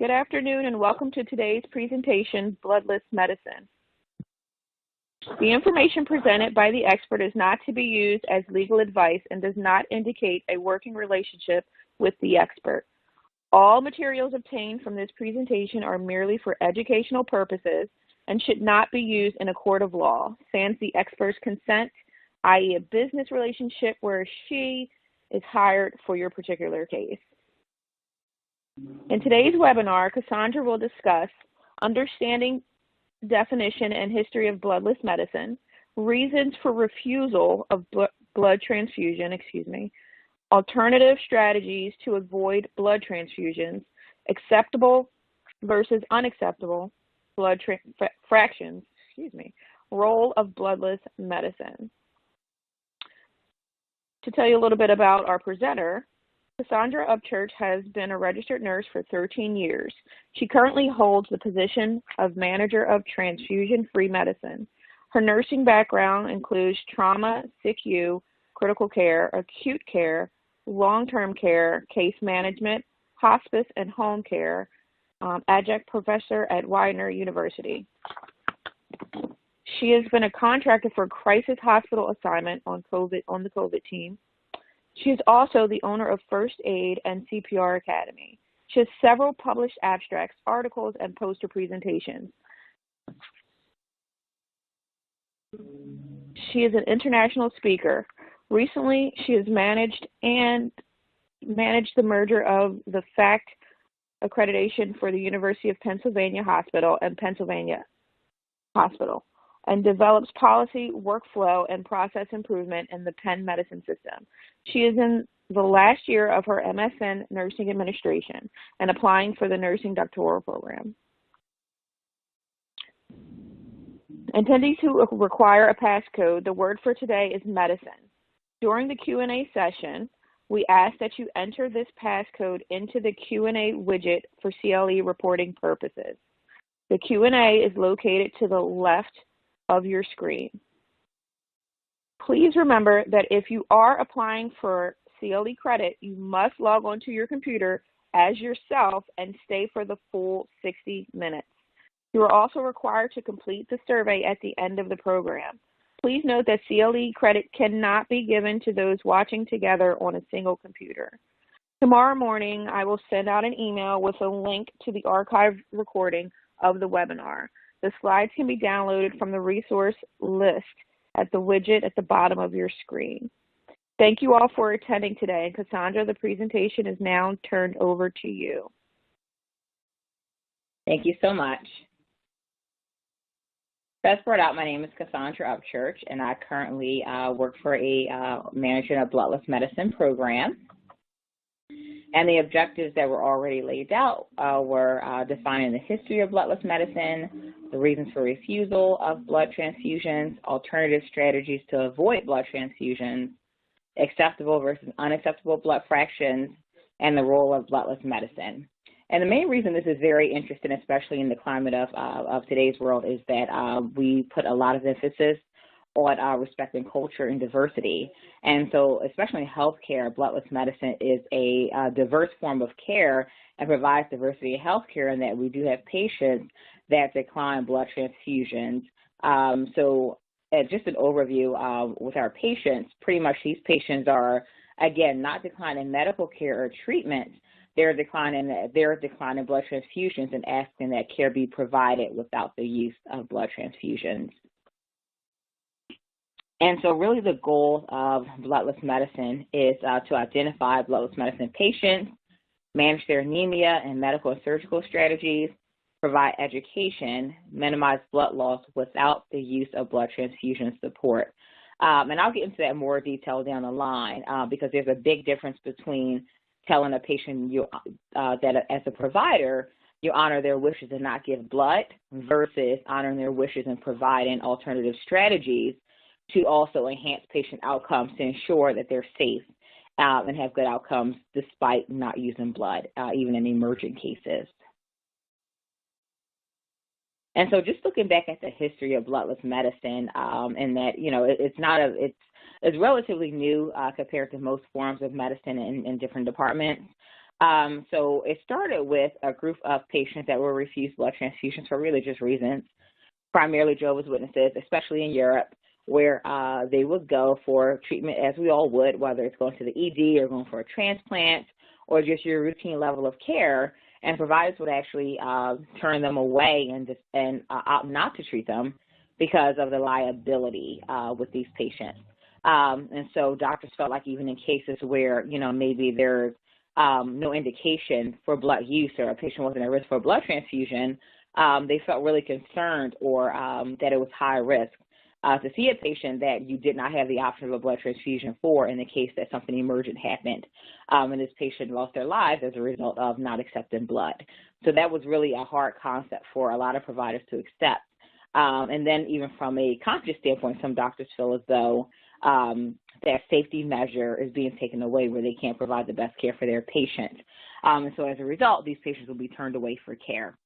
Good afternoon and welcome to today's presentation, Bloodless Medicine. The information presented by the expert is not to be used as legal advice and does not indicate a working relationship with the expert. All materials obtained from this presentation are merely for educational purposes and should not be used in a court of law, sans the expert's consent, i.e. a business relationship where she is hired for your particular case. In today's webinar, Cassandra will discuss understanding definition and history of bloodless medicine, reasons for refusal of blood transfusion, alternative strategies to avoid blood transfusions, acceptable versus unacceptable blood fractions, role of bloodless medicine. To tell you a little bit about our presenter, Cassandra Upchurch has been a registered nurse for 13 years. She currently holds the position of Manager of Transfusion-Free Medicine. Her nursing background includes Trauma SICU, critical care, acute care, long-term care, case management, hospice, and home care, adjunct professor at Widener University. She has been a contractor for crisis hospital assignment on the COVID team. She is also the owner of First Aid and CPR Academy. She has several published abstracts, articles, and poster presentations. She is an international speaker. Recently, she has managed the merger of the FACT accreditation for the University of Pennsylvania Hospital and Pennsylvania Hospital, and develops policy, workflow, and process improvement in the Penn Medicine system. She is in the last year of her MSN Nursing Administration and applying for the Nursing Doctoral program. Attendees who require a passcode, the word for today is medicine. During the Q&A session, we ask that you enter this passcode into the Q&A widget for CLE reporting purposes. The Q&A is located to the left of your screen. Please remember that if you are applying for CLE credit, you must log onto your computer as yourself and stay for the full 60 minutes. You are also required to complete the survey at the end of the program. Please note that CLE credit cannot be given to those watching together on a single computer. Tomorrow morning, I will send out an email with a link to the archived recording of the webinar. The slides can be downloaded from the resource list at the widget at the bottom of your screen. Thank you all for attending today. And Cassandra, the presentation is now turned over to you. Thank you so much. As brought out, my name is Cassandra Upchurch, and I currently work for a Manager of Bloodless Medicine program. And the objectives that were already laid out were defining the history of bloodless medicine, the reasons for refusal of blood transfusions, alternative strategies to avoid blood transfusions, acceptable versus unacceptable blood fractions, and the role of bloodless medicine. And the main reason this is very interesting, especially in the climate of today's world, is that we put a lot of emphasis on respecting culture and diversity. And so, especially in healthcare, bloodless medicine is a diverse form of care and provides diversity in healthcare, in that we do have patients that decline blood transfusions. So just an overview with our patients, pretty much these patients are, again, not declining medical care or treatment. They're declining blood transfusions and asking that care be provided without the use of blood transfusions. And so really the goal of bloodless medicine is to identify bloodless medicine patients, manage their anemia and medical and surgical strategies, provide education, minimize blood loss without the use of blood transfusion support. And I'll get into that in more detail down the line because there's a big difference between telling a patient that as a provider, you honor their wishes and not give blood versus honoring their wishes and providing alternative strategies to also enhance patient outcomes to ensure that they're safe and have good outcomes despite not using blood, even in emergent cases. And so just looking back at the history of bloodless medicine, and that, it's relatively new compared to most forms of medicine in different departments. So it started with a group of patients that were refused blood transfusions for religious reasons, primarily Jehovah's Witnesses, especially in Europe, where they would go for treatment as we all would, whether it's going to the ED or going for a transplant or just your routine level of care, and providers would actually turn them away and opt not to treat them because of the liability with these patients. And so doctors felt like even in cases where, maybe there's no indication for blood use or a patient wasn't at risk for a blood transfusion, they felt really concerned or that it was high risk to see a patient that you did not have the option of a blood transfusion for in the case that something emergent happened and this patient lost their lives as a result of not accepting blood. So that was really a hard concept for a lot of providers to accept. And then even from a conscious standpoint, some doctors feel as though that safety measure is being taken away where they can't provide the best care for their patients. And so as a result, these patients will be turned away for care.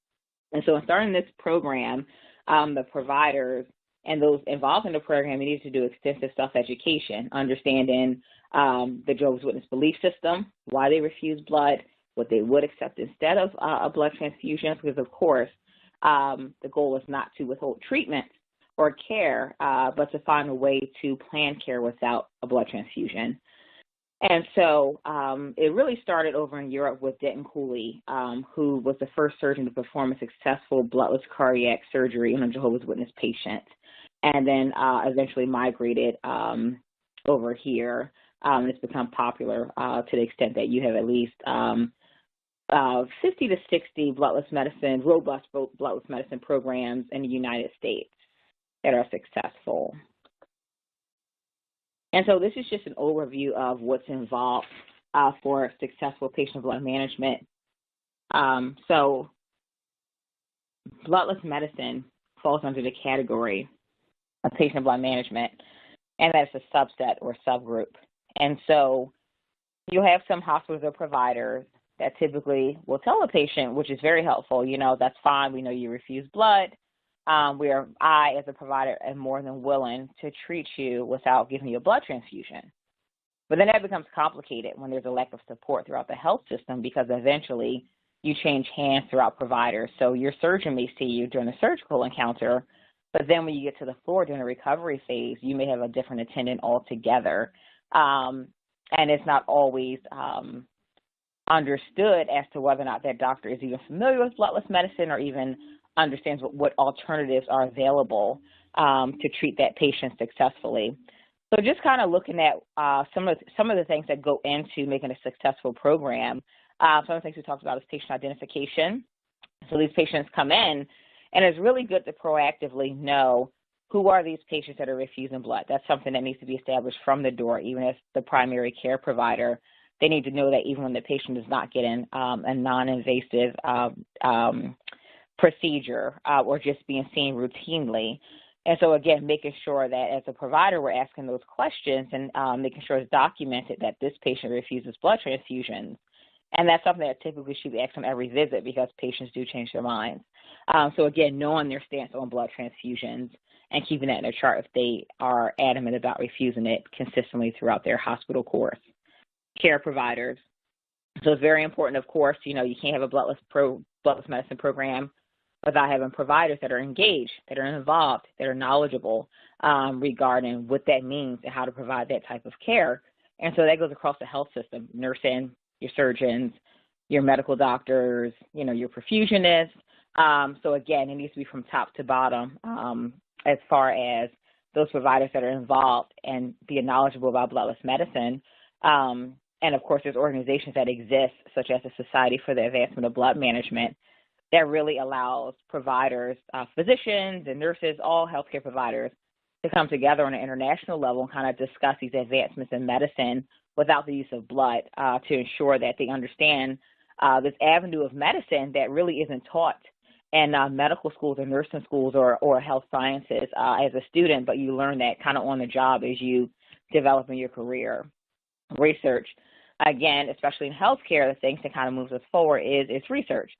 And so in starting this program, the providers and those involved in the program need to do extensive self-education, understanding the Jehovah's Witness belief system, why they refuse blood, what they would accept instead of a blood transfusion, because, of course, the goal is not to withhold treatment or care, but to find a way to plan care without a blood transfusion. And so it really started over in Europe with Denton Cooley, who was the first surgeon to perform a successful bloodless cardiac surgery on a Jehovah's Witness patient, and then eventually migrated over here. It's become popular to the extent that you have at least 50 to 60 robust bloodless medicine programs in the United States that are successful. And so this is just an overview of what's involved for successful patient blood management. So bloodless medicine falls under the category of patient blood management, and that's a subset or subgroup. And so you'll have some hospitals or providers that typically will tell a patient, which is very helpful, that's fine, we know you refuse blood. I, as a provider, am more than willing to treat you without giving you a blood transfusion. But then that becomes complicated when there's a lack of support throughout the health system because eventually you change hands throughout providers. So your surgeon may see you during a surgical encounter, but then when you get to the floor during the recovery phase, you may have a different attendant altogether. And it's not always understood as to whether or not that doctor is even familiar with bloodless medicine or even understands what alternatives are available to treat that patient successfully. So just kind of looking at some of the things that go into making a successful program. Some of the things we talked about is patient identification. So these patients come in, and it's really good to proactively know who are these patients that are refusing blood. That's something that needs to be established from the door, even as the primary care provider. They need to know that even when the patient is not getting a non-invasive procedure or just being seen routinely. And so, again, making sure that as a provider we're asking those questions and making sure it's documented that this patient refuses blood transfusions. And that's something that typically should be asked on every visit because patients do change their minds. So, again, knowing their stance on blood transfusions and keeping that in their chart if they are adamant about refusing it consistently throughout their hospital course. Care providers. So it's very important, of course, you can't have a bloodless medicine program without having providers that are engaged, that are involved, that are knowledgeable regarding what that means and how to provide that type of care. And so that goes across the health system, nursing, your surgeons, your medical doctors, your perfusionists. So, again, it needs to be from top to bottom as far as those providers that are involved and being knowledgeable about bloodless medicine. And, of course, there's organizations that exist, such as the Society for the Advancement of Blood Management, that really allows providers, physicians and nurses, all healthcare providers, to come together on an international level and kind of discuss these advancements in medicine without the use of blood to ensure that they understand this avenue of medicine that really isn't taught in medical schools or nursing schools or health sciences as a student, but you learn that kind of on the job as you develop in your career. Research, again, especially in healthcare, the things that kind of moves us forward is research.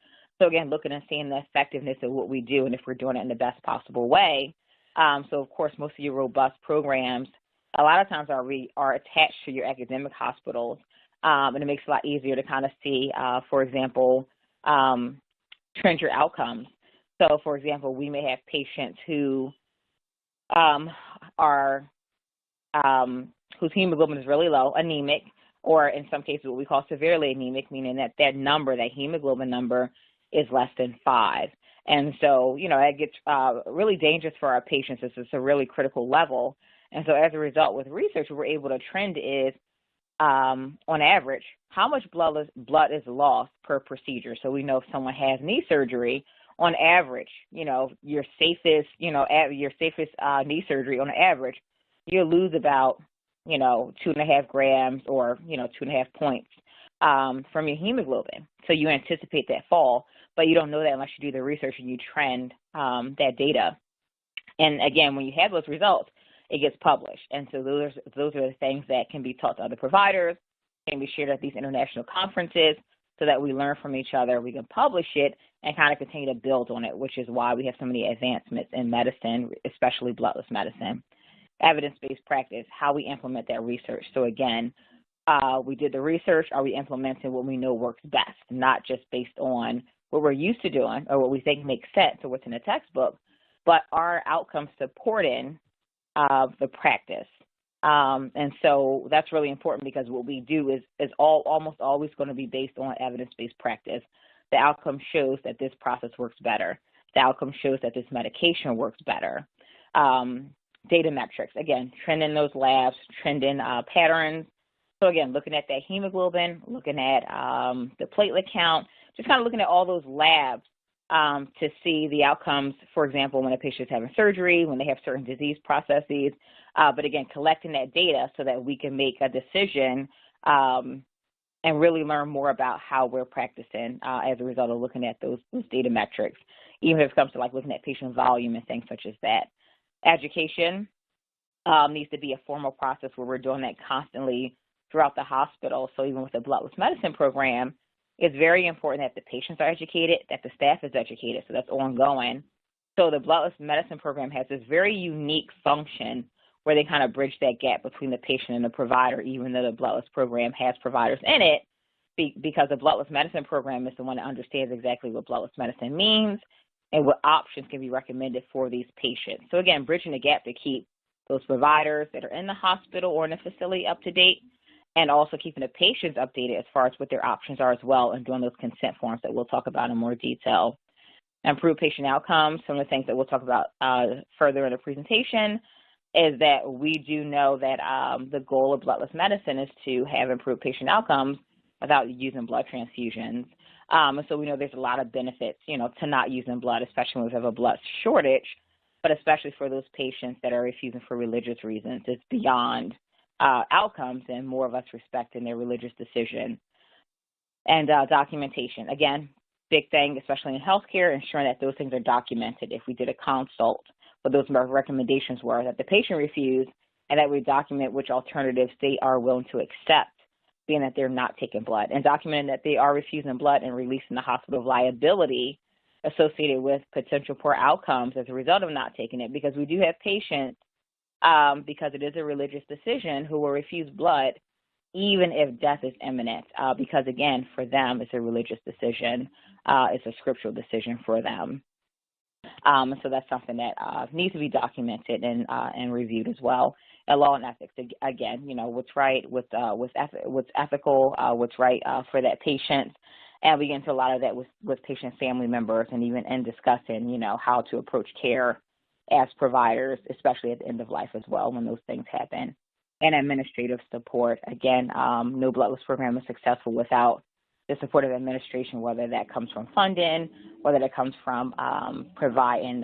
So, again, looking and seeing the effectiveness of what we do and if we're doing it in the best possible way. So, of course, most of your robust programs a lot of times are attached to your academic hospitals and it makes it a lot easier to kind of see, for example, trend your outcomes. So, for example, we may have patients who whose hemoglobin is really low, anemic, or in some cases what we call severely anemic, meaning that that hemoglobin number is less than 5. And so, it gets really dangerous for our patients. This is a really critical level. And so as a result, with research, what we're able to trend is, on average, how much blood is lost per procedure. So we know if someone has knee surgery, on average, your safest knee surgery, on average, you'll lose about, 2.5 grams or, 2.5 points from your hemoglobin. So you anticipate that fall, but you don't know that unless you do the research and you trend that data. And again, when you have those results, it gets published. And so those are the things that can be taught to other providers, can be shared at these international conferences so that we learn from each other, we can publish it, and kind of continue to build on it, which is why we have so many advancements in medicine, especially bloodless medicine. Evidence-based practice, how we implement that research. So again, we did the research, are we implementing what we know works best, not just based on what we're used to doing or what we think makes sense or what's in the textbook, but are outcomes supporting the practice. And so that's really important because what we do is almost always going to be based on evidence-based practice. The outcome shows that this process works better. The outcome shows that this medication works better. Data metrics, again, trending those labs, trending patterns. So again, looking at that hemoglobin, looking at the platelet count, just kind of looking at all those labs to see the outcomes, for example, when a patient's having surgery, when they have certain disease processes, but again, collecting that data so that we can make a decision and really learn more about how we're practicing as a result of looking at those data metrics, even if it comes to like looking at patient volume and things such as that. Education needs to be a formal process where we're doing that constantly throughout the hospital. So even with the Bloodless Medicine program, it's very important that the patients are educated, that the staff is educated, so that's ongoing. So the Bloodless Medicine program has this very unique function where they kind of bridge that gap between the patient and the provider, even though the Bloodless program has providers in it, because the Bloodless Medicine program is the one that understands exactly what Bloodless Medicine means and what options can be recommended for these patients. So again, bridging the gap to keep those providers that are in the hospital or in the facility up to date, and also keeping the patients updated as far as what their options are as well, and doing those consent forms that we'll talk about in more detail. Improve patient outcomes, some of the things that we'll talk about further in the presentation is that we do know that the goal of bloodless medicine is to have improved patient outcomes without using blood transfusions. And so we know there's a lot of benefits, to not using blood, especially when we have a blood shortage, but especially for those patients that are refusing for religious reasons. It's beyond outcomes and more of us respecting their religious decision. And documentation, again, big thing, especially in healthcare, ensuring that those things are documented. If we did a consult, what those recommendations were, that the patient refused, and that we document which alternatives they are willing to accept, being that they're not taking blood, and documenting that they are refusing blood and releasing the hospital of liability associated with potential poor outcomes as a result of not taking it, because we do have patients, because it is a religious decision, who will refuse blood even if death is imminent, because, again, for them, it's a religious decision. It's a scriptural decision for them. So that's something that needs to be documented and reviewed as well. And law and ethics, again, what's right, what's ethical, what's right for that patient. And we get into a lot of that with patient family members, and even in discussing, how to approach care as providers, especially at the end of life as well, when those things happen. And administrative support. Again, no bloodless program is successful without the support of administration, whether that comes from funding, whether that comes from providing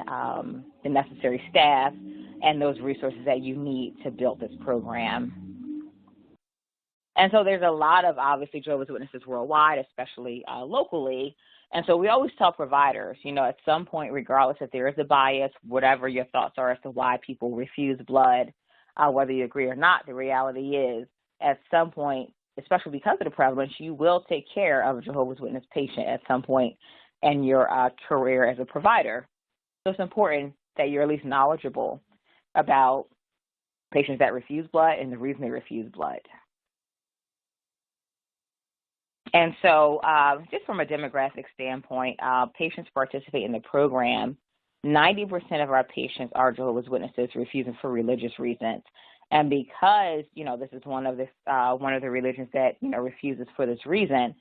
the necessary staff and those resources that you need to build this program. And so there's a lot of, obviously, Jehovah's Witnesses worldwide, especially locally. And so we always tell providers, at some point, regardless if there is a bias, whatever your thoughts are as to why people refuse blood, whether you agree or not, the reality is at some point, especially because of the prevalence, you will take care of a Jehovah's Witness patient at some point in your career as a provider. So it's important that you're at least knowledgeable about patients that refuse blood and the reason they refuse blood. And so just from a demographic standpoint, patients participate in the program. 90% of our patients are Jehovah's Witnesses refusing for religious reasons. And because, this is one of the religions that, refuses for this reason,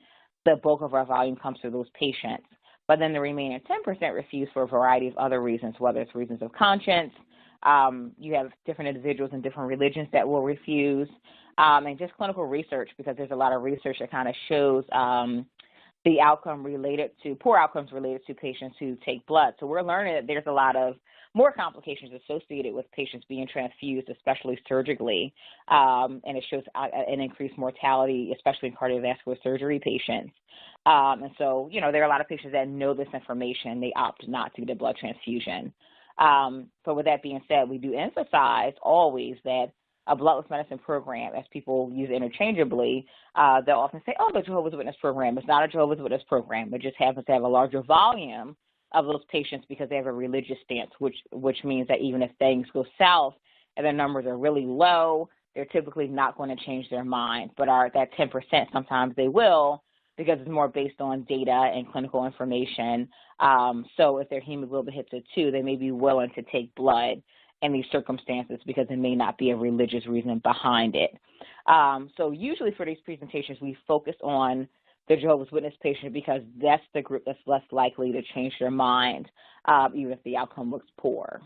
the bulk of our volume comes through those patients. But then the remaining 10% refuse for a variety of other reasons, whether it's reasons of conscience. You have different individuals in different religions that will refuse, and just clinical research, because there's a lot of research that kind of shows the outcome related to poor outcomes related to patients who take blood. So we're learning that there's a lot of more complications associated with patients being transfused, especially surgically, and it shows an increased mortality, especially in cardiovascular surgery patients. And so, there are a lot of patients that know this information. They opt not to get a blood transfusion. But with that being said, we do emphasize always that a bloodless medicine program, as people use interchangeably, they'll often say, the Jehovah's Witness program. It's not a Jehovah's Witness program. It just happens to have a larger volume of those patients because they have a religious stance, which means that even if things go south and their numbers are really low, they're typically not going to change their mind. But that 10%, sometimes they will, because it's more based on data and clinical information. So if their hemoglobin hits a 2, they may be willing to take blood in these circumstances because there may not be a religious reason behind it. So usually for these presentations, we focus on the Jehovah's Witness patient because that's the group that's less likely to change their mind, even if the outcome looks poor.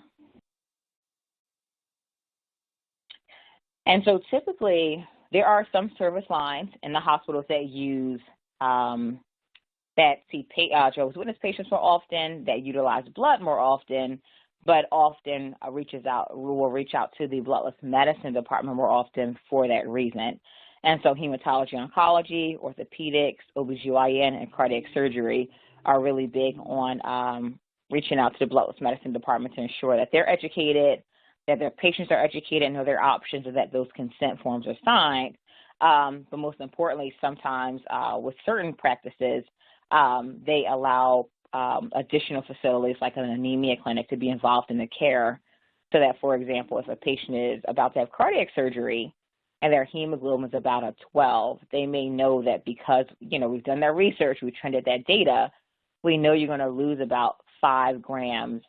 And so typically, there are some service lines in the hospitals that use that see Jehovah's Witness patients more often, that utilize blood more often, but often will reach out to the bloodless medicine department more often for that reason. And so hematology, oncology, orthopedics, OBGYN, and cardiac surgery are really big on reaching out to the bloodless medicine department to ensure that they're educated, that their patients are educated, know their options, and that those consent forms are signed. But most importantly, sometimes with certain practices, they allow additional facilities like an anemia clinic to be involved in the care so that, for example, if a patient is about to have cardiac surgery and their hemoglobin is about a 12, they may know that because, we've done their research, we trended that data, we know you're going to lose about 5 grams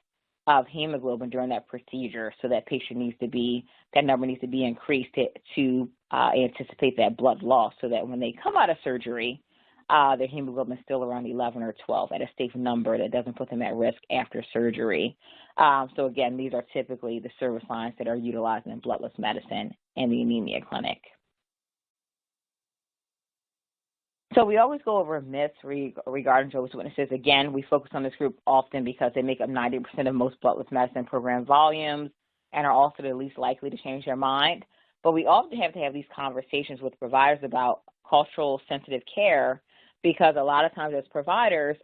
of hemoglobin during that procedure, so that that number needs to be increased to anticipate that blood loss, so that when they come out of surgery, their hemoglobin is still around 11 or 12 at a safe number that doesn't put them at risk after surgery. So again, these are typically the service lines that are utilized in bloodless medicine and the anemia clinic. So we always go over myths regarding Jehovah's Witnesses. Again, we focus on this group often because they make up 90% of most bloodless medicine program volumes and are also the least likely to change their mind. But we often have to have these conversations with providers about cultural sensitive care, because a lot of times as providers,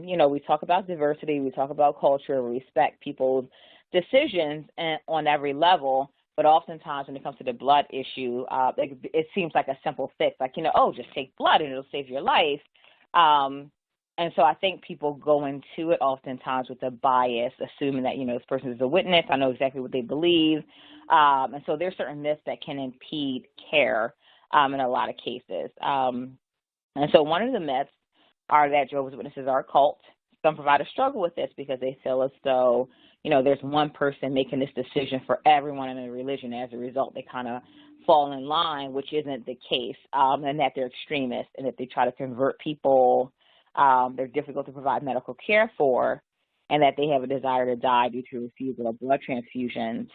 we talk about diversity, we talk about culture, we respect people's decisions on every level. But oftentimes when it comes to the blood issue, it seems like a simple fix, like, just take blood and it'll save your life. And so I think people go into it oftentimes with a bias, assuming that, this person is a witness, I know exactly what they believe. And so there's certain myths that can impede care in a lot of cases. And so one of the myths are that Jehovah's Witnesses are a cult. Some providers struggle with this because they feel as though, there's one person making this decision for everyone in the religion. As a result, they kind of fall in line, which isn't the case, and that they're extremists, and that they try to convert people, they're difficult to provide medical care for, and that they have a desire to die due to refusal of blood transfusions.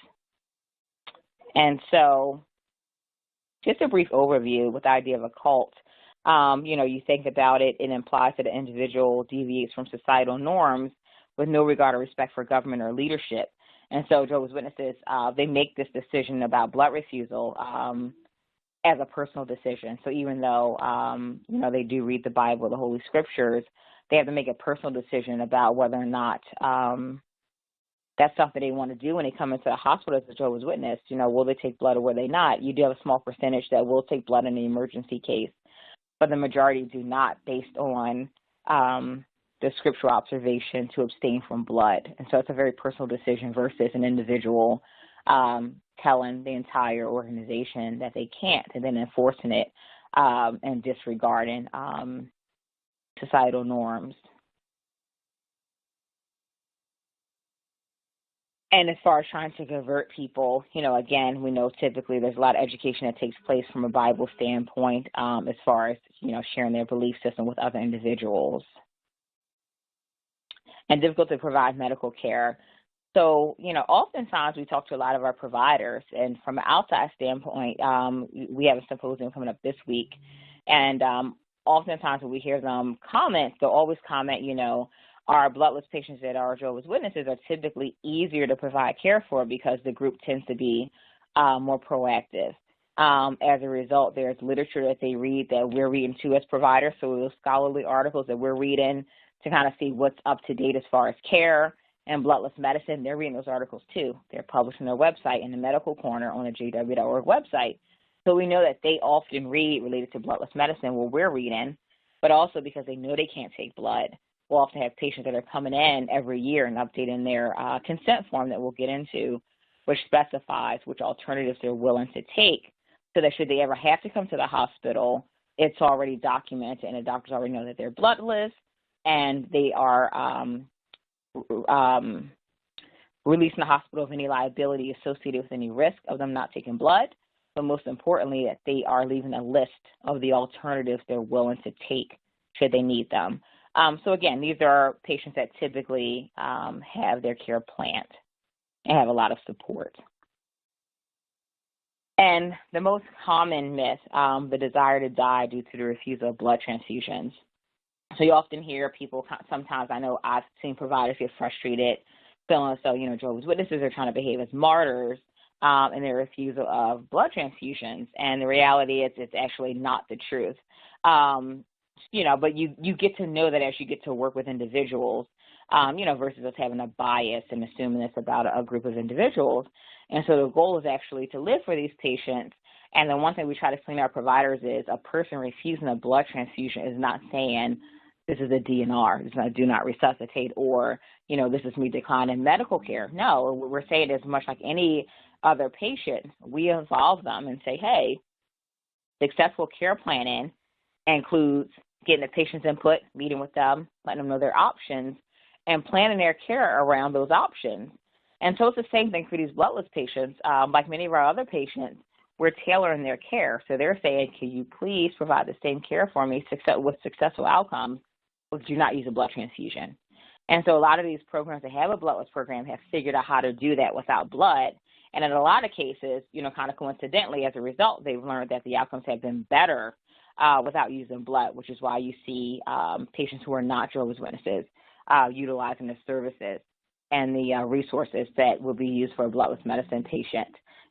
And so just a brief overview with the idea of a cult. You think about it, it implies that an individual deviates from societal norms with no regard or respect for government or leadership. And so Jehovah's Witnesses, they make this decision about blood refusal as a personal decision. So even though, they do read the Bible, the Holy Scriptures, they have to make a personal decision about whether or not that's something they want to do when they come into the hospital as a Jehovah's Witness. Will they take blood or will they not? You do have a small percentage that will take blood in an emergency case, but the majority do not, based on the scriptural observation to abstain from blood. And so it's a very personal decision versus an individual telling the entire organization that they can't and then enforcing it and disregarding societal norms. And as far as trying to convert people, again, we know typically there's a lot of education that takes place from a Bible standpoint as far as, sharing their belief system with other individuals. And difficult to provide medical care. So, oftentimes we talk to a lot of our providers, and from an outside standpoint, we have a symposium coming up this week, and oftentimes when we hear them comment, they'll always comment, our bloodless patients that are Jehovah's Witnesses are typically easier to provide care for because the group tends to be more proactive. As a result, there's literature that they read that we're reading too as providers, so those scholarly articles that we're reading to kind of see what's up to date as far as care and bloodless medicine, they're reading those articles too. They're published on their website in the Medical Corner on the jw.org website. So we know that they often read related to bloodless medicine what we're reading, but also because they know they can't take blood. We'll often have patients that are coming in every year and updating their consent form that we'll get into, which specifies which alternatives they're willing to take, so that should they ever have to come to the hospital, it's already documented and the doctors already know that they're bloodless and they are releasing the hospital of any liability associated with any risk of them not taking blood, but most importantly that they are leaving a list of the alternatives they're willing to take should they need them. So again, these are patients that typically have their care planned and have a lot of support. And the most common myth, the desire to die due to the refusal of blood transfusions. So you often hear people, sometimes I know I've seen providers get frustrated, feeling as though, Jehovah's Witnesses are trying to behave as martyrs in their refusal of blood transfusions. And the reality is it's actually not the truth. But you get to know that as you get to work with individuals, versus us having a bias and assuming it's about a group of individuals. And so the goal is actually to live for these patients. And the one thing we try to explain to our providers is a person refusing a blood transfusion is not saying this is a DNR, it's not do not resuscitate, or, this is me declining medical care. No, we're saying as much like any other patient, we involve them and say, hey, successful care planning includes getting the patient's input, meeting with them, letting them know their options, and planning their care around those options. And so it's the same thing for these bloodless patients. Like many of our other patients, we're tailoring their care. So they're saying, can you please provide the same care for me with successful outcomes, but do not use a blood transfusion. And so a lot of these programs that have a bloodless program have figured out how to do that without blood. And in a lot of cases, kind of coincidentally, as a result, they've learned that the outcomes have been better without using blood, which is why you see patients who are not Jehovah's Witnesses utilizing the services and the resources that will be used for a bloodless medicine patient,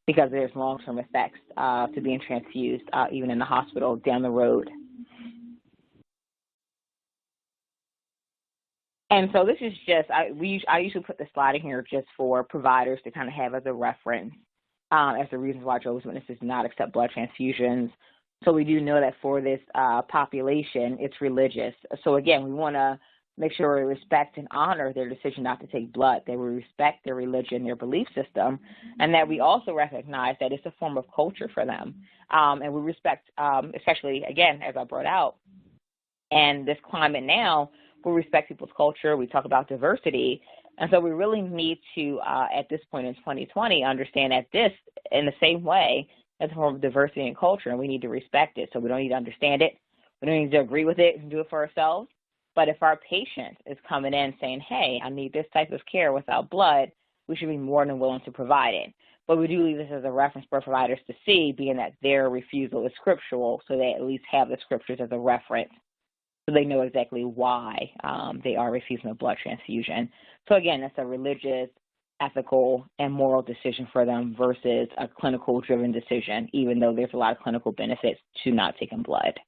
because there's long-term effects to being transfused even in the hospital down the road. And so this is just, I usually put the slide in here just for providers to kind of have as a reference as the reasons why Jehovah's Witnesses do not accept blood transfusions. So we do know that for this population, it's religious. So again, we want to make sure we respect and honor their decision not to take blood, that we respect their religion, their belief system, and that we also recognize that it's a form of culture for them. And we respect, especially, again, as I brought out, and this climate now, we respect people's culture. We talk about diversity. And so we really need to, at this point in 2020, understand that this, in the same way, is a form of diversity and culture, and we need to respect it. So we don't need to understand it. We don't need to agree with it and do it for ourselves. But if our patient is coming in saying, hey, I need this type of care without blood, we should be more than willing to provide it. But we do leave this as a reference for providers to see, being that their refusal is scriptural, so they at least have the scriptures as a reference, so they know exactly why they are refusing a blood transfusion. So again, that's a religious, ethical, and moral decision for them versus a clinical-driven decision, even though there's a lot of clinical benefits to not taking blood.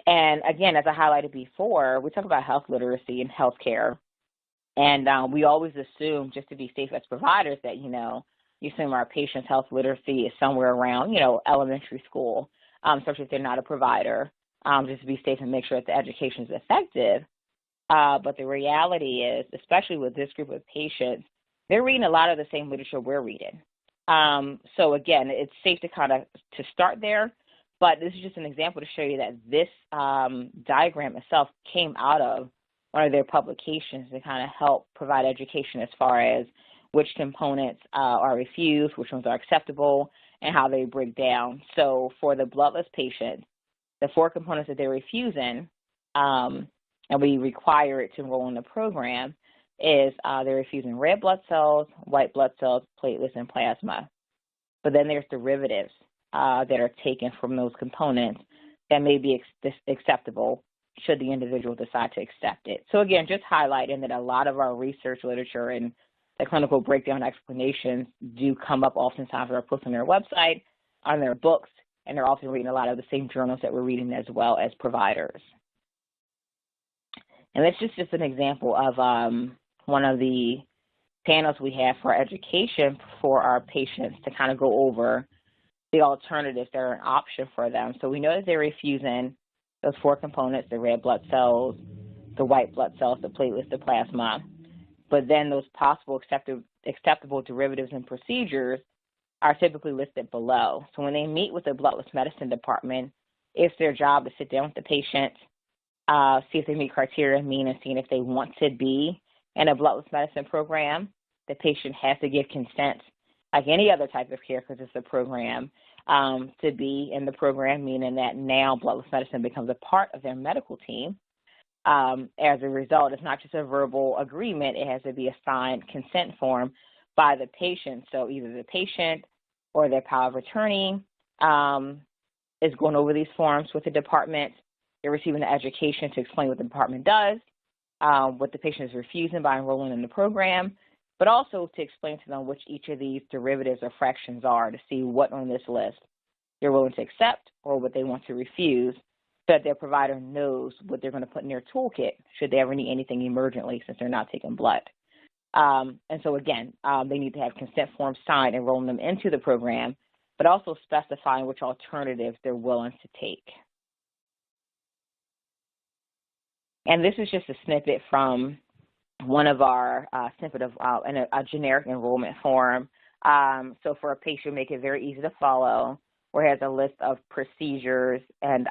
And again, as I highlighted before, we talk about health literacy and health care. And we always assume, just to be safe as providers, that, you assume our patient's health literacy is somewhere around, elementary school, especially if they're not a provider, just to be safe and make sure that the education is effective. But the reality is, especially with this group of patients, they're reading a lot of the same literature we're reading. So again, it's safe to to start there, but this is just an example to show you that this diagram itself came out of one of their publications to kind of help provide education as far as which components are refused, which ones are acceptable, and how they break down. So for the bloodless patients, the 4 components that they're refusing, and we require it to enroll in the program, is they're refusing red blood cells, white blood cells, platelets, and plasma. But then there's derivatives that are taken from those components that may be acceptable should the individual decide to accept it. So again, just highlighting that a lot of our research literature and the clinical breakdown explanations do come up oftentimes that are posted on their website, on their books, and they're often reading a lot of the same journals that we're reading as well as providers. And that's just an example of one of the panels we have for education for our patients to kind of go over the alternatives that are an option for them. So we know that they're refusing those 4 components, the red blood cells, the white blood cells, the platelets, the plasma. But then those possible acceptable derivatives and procedures are typically listed below. So when they meet with the Bloodless Medicine department, it's their job to sit down with the patient, see if they meet criteria, meaning seeing if they want to be in a Bloodless Medicine program. The patient has to give consent, like any other type of care, because it's a program, to be in the program, meaning that now Bloodless Medicine becomes a part of their medical team. As a result, it's not just a verbal agreement, it has to be a signed consent form by the patient. So either the patient or their power of attorney is going over these forms with the department. They're receiving the education to explain what the department does, what the patient is refusing by enrolling in the program, but also to explain to them which each of these derivatives or fractions are to see what on this list they're willing to accept or what they want to refuse, so that their provider knows what they're going to put in their toolkit should they ever need anything emergently since they're not taking blood. And so again, they need to have consent forms signed enrolling them into the program, but also specifying which alternatives they're willing to take. And this is just a snippet from one of our snippet of a generic enrollment form. So for a patient, make it very easy to follow, where it has a list of procedures and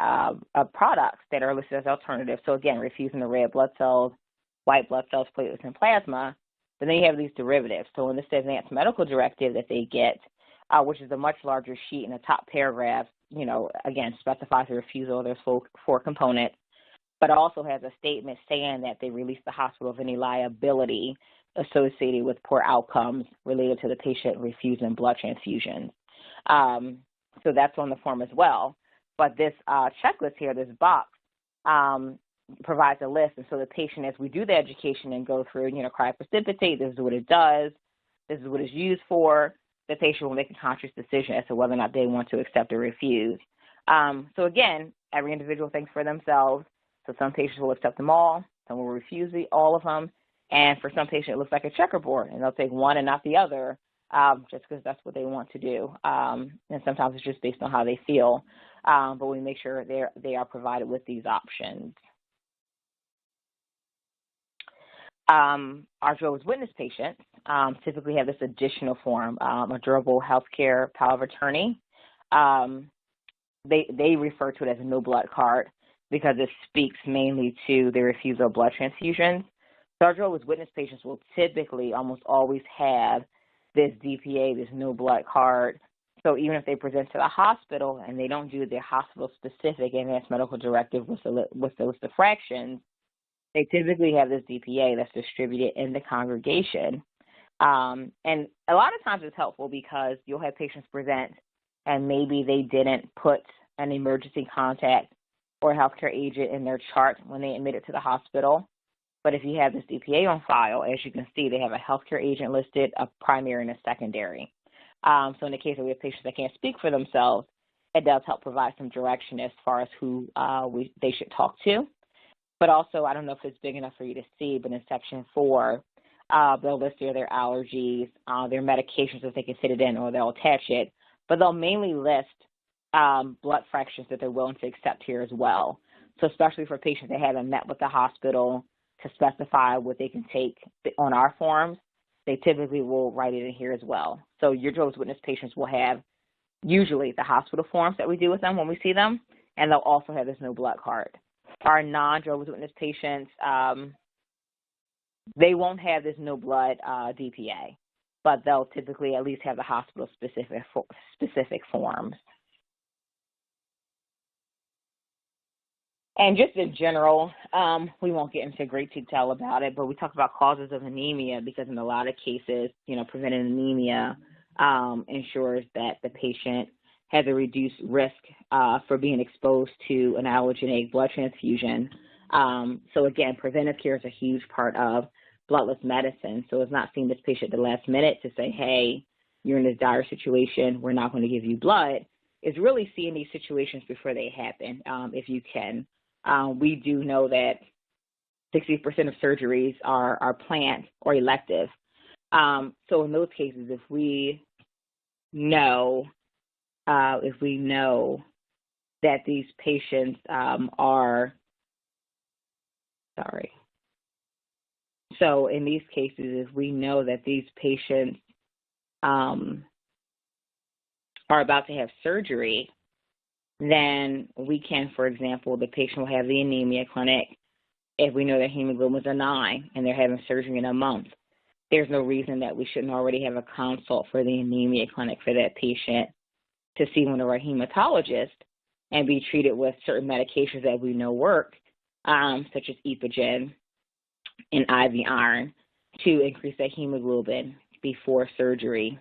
products that are listed as alternatives. So again, refusing the red blood cells, white blood cells, platelets, and plasma. But then you have these derivatives. So in this advanced medical directive that they get, which is a much larger sheet in the top paragraph, again, specifies the refusal of those 4 components, but also has a statement saying that they release the hospital of any liability associated with poor outcomes related to the patient refusing blood transfusions. So that's on the form as well. But this checklist here, this box, provides a list. And so the patient, as we do the education and go through, cryoprecipitate, this is what it does, this is what it's used for, the patient will make a conscious decision as to whether or not they want to accept or refuse. So again, every individual thinks for themselves. So some patients will accept them all, some will refuse all of them, and for some patients it looks like a checkerboard, and they'll take one and not the other, just because that's what they want to do. And sometimes it's just based on how they feel, but we make sure they are provided with these options. Our Jehovah's Witness patients typically have this additional form, a durable healthcare power of attorney. They refer to it as a no blood card because it speaks mainly to the refusal of blood transfusions. So our Jehovah's Witness patients will typically almost always have this DPA, this no blood card. So even if they present to the hospital and they don't do their hospital-specific advanced medical directive with the list of fractions, they typically have this DPA that's distributed in the congregation. And a lot of times it's helpful because you'll have patients present and maybe they didn't put an emergency contact or a healthcare agent in their chart when they admitted to the hospital. But if you have this DPA on file, as you can see, they have a healthcare agent listed, a primary and a secondary. So in the case that we have patients that can't speak for themselves, it does help provide some direction as far as who they should talk to. But also, I don't know if it's big enough for you to see, but in Section 4, they'll list here their allergies, their medications if they can fit it in, or they'll attach it. But they'll mainly list blood fractions that they're willing to accept here as well. So especially for patients that haven't met with the hospital to specify what they can take on our forms, they typically will write it in here as well. So your Jehovah's Witness patients will have usually the hospital forms that we do with them when we see them, and they'll also have this no blood card. Our non-Jehovah's Witness patients, they won't have this no blood DPA, but they'll typically at least have the hospital specific forms. And just in general, we won't get into great detail about it, but we talk about causes of anemia because in a lot of cases, preventing anemia ensures that the patient has a reduced risk for being exposed to an allogeneic blood transfusion. So again, preventive care is a huge part of bloodless medicine. So it's not seeing this patient at the last minute to say, hey, you're in this dire situation, we're not going to give you blood. It's really seeing these situations before they happen, if you can. We do know that 60% of surgeries are planned or elective. So in those cases, if we know that these patients So in these cases, if we know that these patients are about to have surgery, then we can, for example, the patient will have the anemia clinic if we know their hemoglobin is a 9 and they're having surgery in a month. There's no reason that we shouldn't already have a consult for the anemia clinic for that patient to see one of our hematologists and be treated with certain medications that we know work, such as Epogen and IV iron, to increase that hemoglobin before surgery.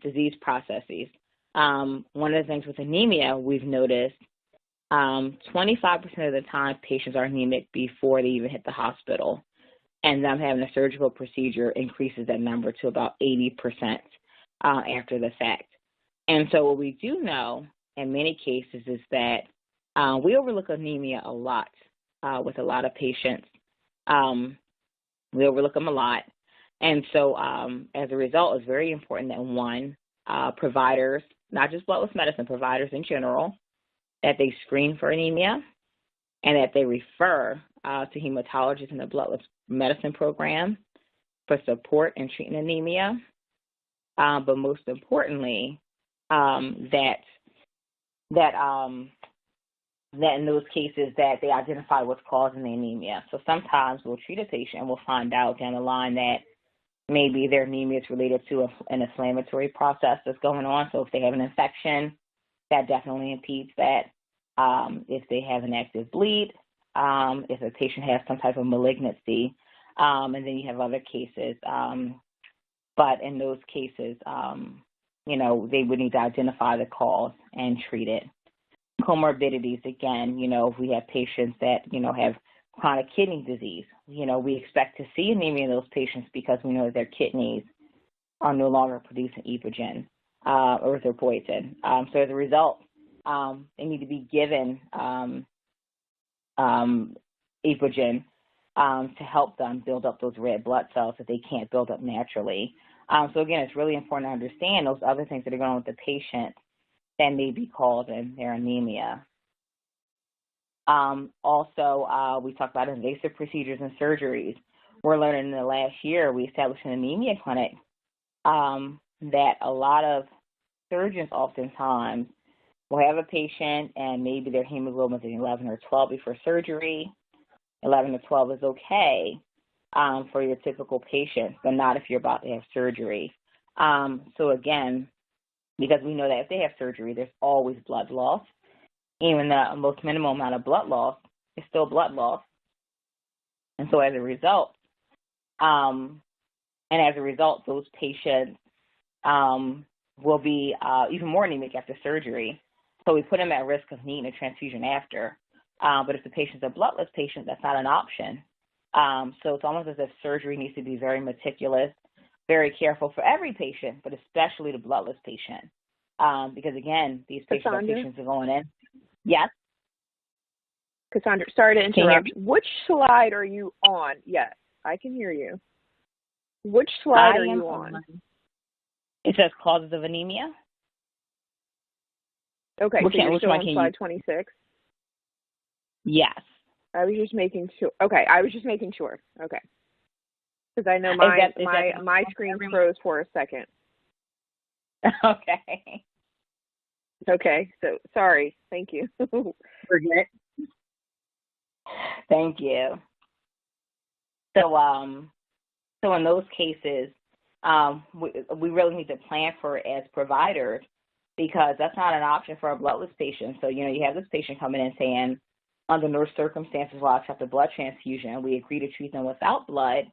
Disease processes. One of the things with anemia we've noticed, 25% of the time patients are anemic before they even hit the hospital, and them having a surgical procedure increases that number to about 80% after the fact. And so what we do know in many cases is that we overlook anemia a lot with a lot of patients. We overlook them a lot. And so as a result, it's very important that, one, providers, not just bloodless medicine, providers in general, that they screen for anemia and that they refer to hematologists in the bloodless medicine program for support in treating anemia. But most importantly, that in those cases that they identify what's causing the anemia. So sometimes we'll treat a patient and we'll find out down the line that maybe their anemia is related to an inflammatory process that's going on. So if they have an infection, that definitely impedes that. If they have an active bleed, if a patient has some type of malignancy, and then you have other cases. But in those cases, they would need to identify the cause and treat it. Comorbidities, again, if we have patients that, have chronic kidney disease, we expect to see anemia in those patients because we know that their kidneys are no longer producing Epogen, erythropoietin. So as a result, they need to be given Epogen to help them build up those red blood cells that they can't build up naturally. So again, it's really important to understand those other things that are going on with the patient that may be causing their anemia. Also, we talk about invasive procedures and surgeries. We're learning in the last year, we established an anemia clinic that a lot of surgeons oftentimes will have a patient and maybe their hemoglobin is 11 or 12 before surgery. 11 or 12 is okay for your typical patient, but not if you're about to have surgery. So again, because we know that if they have surgery, there's always blood loss. Even the most minimal amount of blood loss is still blood loss. And so as a result, those patients will be even more anemic after surgery. So we put them at risk of needing a transfusion after. But if the patient's a bloodless patient, that's not an option. So it's almost as if surgery needs to be very meticulous, very careful for every patient, but especially the bloodless patient. Because, again, these patients are going in. Yes? Cassandra, sorry to interrupt. Which slide are you on? Yes, I can hear you. Which slide are you on? It says causes of anemia. Okay, so you're still on slide 26? Yes. I was just making sure. Okay, I was just making sure. Okay. Because I know my screen froze for a second. Okay. Okay, so sorry. Thank you. We're good. Thank you. So in those cases, we really need to plan for it as providers, because that's not an option for a bloodless patient. So, you have this patient coming in saying, under no circumstances will I accept a blood transfusion. We agree to treat them without blood.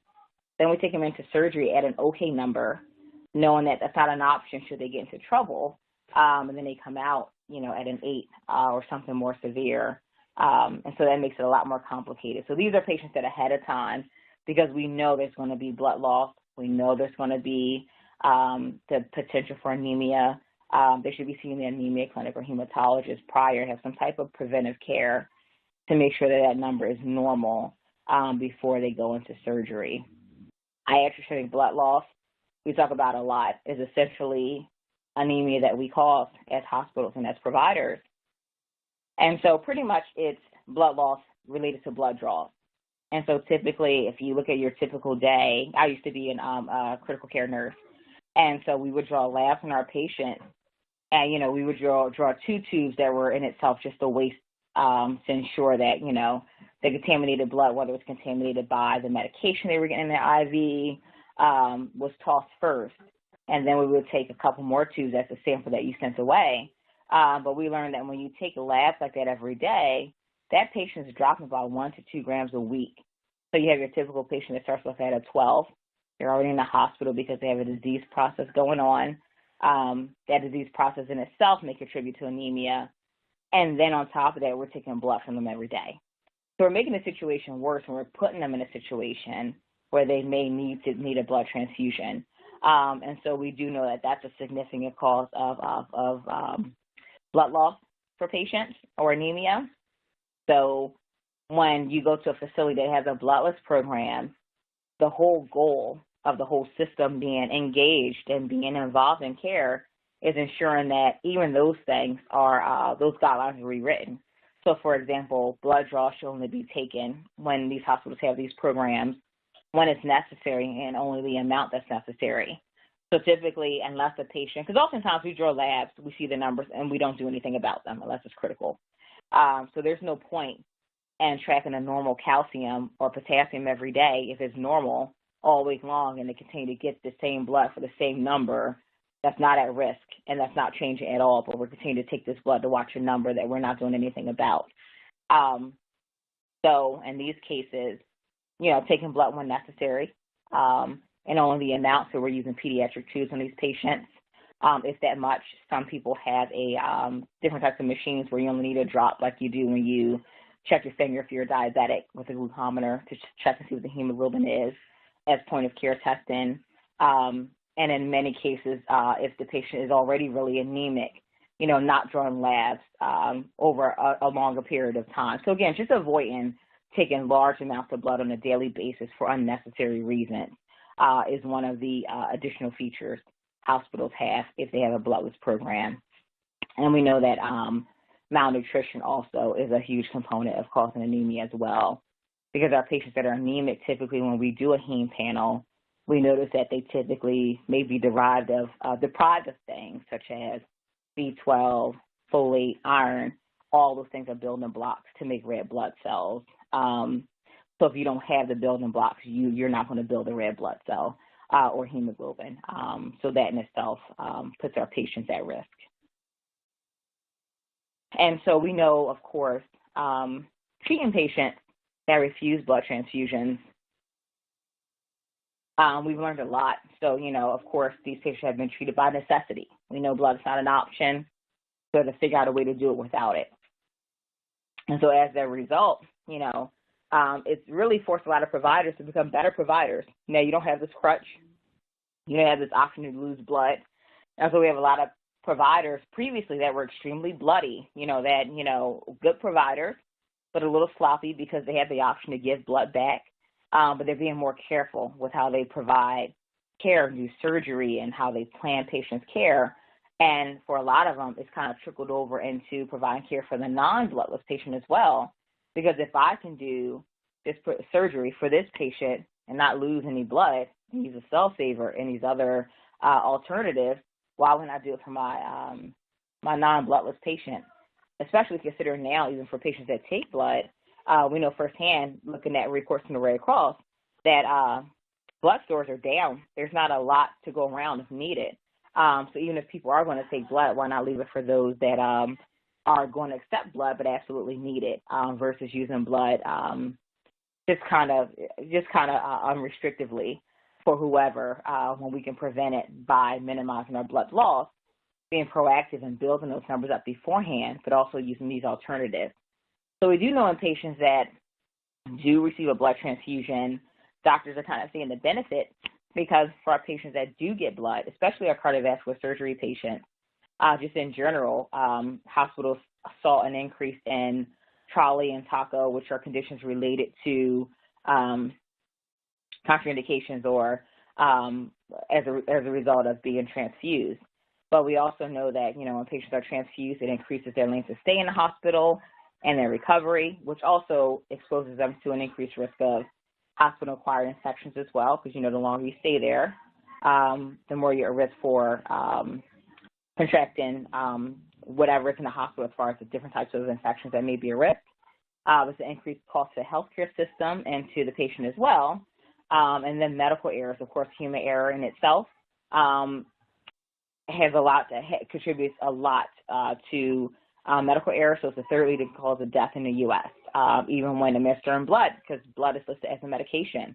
Then we take them into surgery at an okay number, knowing that that's not an option should they get into trouble. And then they come out, at an 8 or something more severe. And so that makes it a lot more complicated. So these are patients that ahead of time, because we know there's going to be blood loss. We know there's going to be the potential for anemia. They should be seeing the anemia clinic or hematologist prior, have some type of preventive care to make sure that that number is normal before they go into surgery. Iatrogenic blood loss, we talk about a lot, is essentially anemia that we cause as hospitals and as providers. And so pretty much it's blood loss related to blood draws. And so typically, if you look at your typical day, I used to be a critical care nurse, and so we would draw labs on our patients, and, we would draw 2 tubes that were in itself just a waste to ensure that, the contaminated blood, whether it was contaminated by the medication they were getting in their IV, was tossed first. And then we would take a couple more tubes as a sample that you sent away. But we learned that when you take labs like that every day, that patient is dropping about 1 to 2 grams a week. So you have your typical patient that starts with that at 12. They're already in the hospital because they have a disease process going on. That disease process in itself may contribute to anemia. And then on top of that, we're taking blood from them every day. So we're making the situation worse, and we're putting them in a situation where they may need a blood transfusion. And so we do know that that's a significant cause of blood loss for patients or anemia. So when you go to a facility that has a bloodless program, the whole goal of the whole system being engaged and being involved in care is ensuring that even those things are, those guidelines are rewritten. So, for example, blood draws should only be taken when these hospitals have these programs, when it's necessary and only the amount that's necessary. So typically, unless the patient, because oftentimes we draw labs, we see the numbers, and we don't do anything about them unless it's critical. So there's no point in tracking a normal calcium or potassium every day if it's normal all week long and they continue to get the same blood for the same number. That's not at risk, and that's not changing at all, but we're continuing to take this blood to watch a number that we're not doing anything about. So in these cases, taking blood when necessary, and only the amount, so we're using pediatric tubes on these patients. If that much, some people have different types of machines where you only need a drop like you do when you check your finger if you're diabetic with a glucometer to check and see what the hemoglobin is as point-of-care testing. And in many cases, if the patient is already really anemic, not drawing labs over a longer period of time. So again, just avoiding taking large amounts of blood on a daily basis for unnecessary reasons is one of the additional features hospitals have if they have a bloodless program. And we know that malnutrition also is a huge component of causing anemia as well, because our patients that are anemic, typically when we do a heme panel, we notice that they typically may be deprived of things such as B12, folate, iron. All those things are building blocks to make red blood cells. So if you don't have the building blocks, you're not going to build a red blood cell or hemoglobin. So that in itself puts our patients at risk. And so we know, of course, treating patients that refuse blood transfusions, we've learned a lot. So, of course, these patients have been treated by necessity. We know blood is not an option, so to figure out a way to do it without it. And so as a result, it's really forced a lot of providers to become better providers. Now, you don't have this crutch. You don't have this option to lose blood. And so we have a lot of providers previously that were extremely bloody, good providers, but a little sloppy because they had the option to give blood back. But they're being more careful with how they provide care, do surgery, and how they plan patients' care. And for a lot of them, it's kind of trickled over into providing care for the non-bloodless patient as well. Because if I can do this surgery for this patient and not lose any blood and use a cell saver and these other alternatives, why wouldn't I do it for my my non-bloodless patient? Especially considering now, even for patients that take blood, we know firsthand, looking at reports from the Red Cross, that blood stores are down. There's not a lot to go around if needed. So even if people are going to take blood, why not leave it for those that are going to accept blood but absolutely need it, versus using blood just kind of unrestrictively for whoever, when we can prevent it by minimizing our blood loss, being proactive and building those numbers up beforehand, but also using these alternatives. So we do know in patients that do receive a blood transfusion, doctors are kind of seeing the benefit, because for our patients that do get blood, especially our cardiovascular surgery patients, just in general, hospitals saw an increase in TRALI and TACO, which are conditions related to contraindications or as a result of being transfused. But we also know that, when patients are transfused, it increases their length of stay in the hospital and their recovery, which also exposes them to an increased risk of hospital-acquired infections as well, because, the longer you stay there, the more you're at risk for contracting whatever is in the hospital as far as the different types of infections that may be a risk. It's an increased cost to the healthcare system and to the patient as well. And then medical errors, of course, human error in itself has a lot that contributes a lot to medical error. So it's the third leading cause of death in the U.S., even when administering blood, because blood is listed as a medication.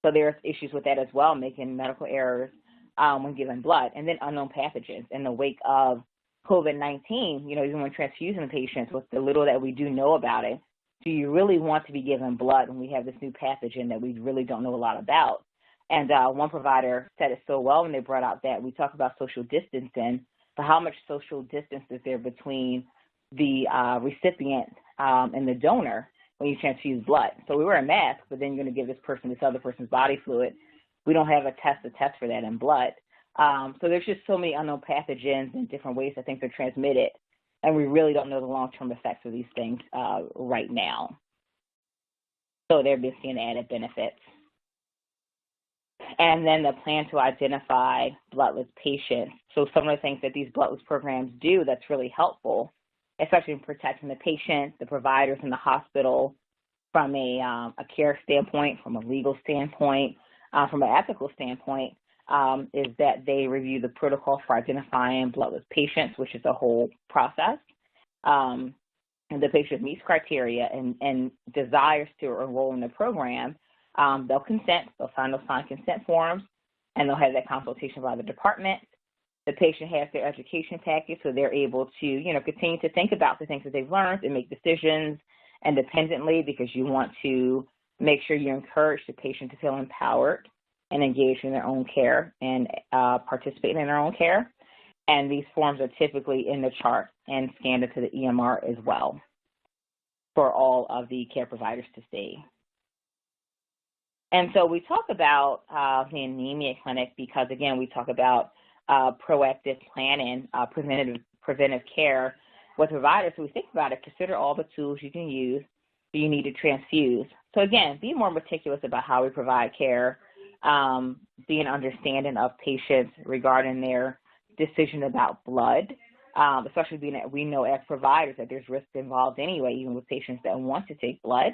So there's issues with that as well, making medical errors when giving blood. And then unknown pathogens in the wake of COVID-19, even when transfusing patients, with the little that we do know about it, do you really want to be given blood when we have this new pathogen that we really don't know a lot about? And one provider said it so well when they brought out that we talk about social distancing, but how much social distance is there between the recipient and the donor when you transfuse blood? So we wear a mask, but then you're going to give this other person's body fluid. We don't have a test for that in blood. So there's just so many unknown pathogens and different ways that things are transmitted, and we really don't know the long-term effects of these things right now. So they're being seeing added benefits. And then the plan to identify bloodless patients. So some of the things that these bloodless programs do that's really helpful, especially in protecting the patient, the providers in the hospital, from a care standpoint, from a legal standpoint, from an ethical standpoint, is that they review the protocol for identifying bloodless patients, which is a whole process. And the patient meets criteria and desires to enroll in the program, they'll consent, they'll sign those signed consent forms, and they'll have that consultation by the department. The patient has their education package, so they're able to, continue to think about the things that they've learned and make decisions independently, because you want to make sure you encourage the patient to feel empowered and engage in their own care and participate in their own care. And these forms are typically in the chart and scanned into the EMR as well for all of the care providers to see. And so we talk about the anemia clinic because, again, we talk about proactive planning, preventive care with providers. So we think about it, consider all the tools you can use that you need to transfuse. So, again, be more meticulous about how we provide care, being understanding of patients regarding their decision about blood, especially being that we know as providers that there's risk involved anyway, even with patients that want to take blood.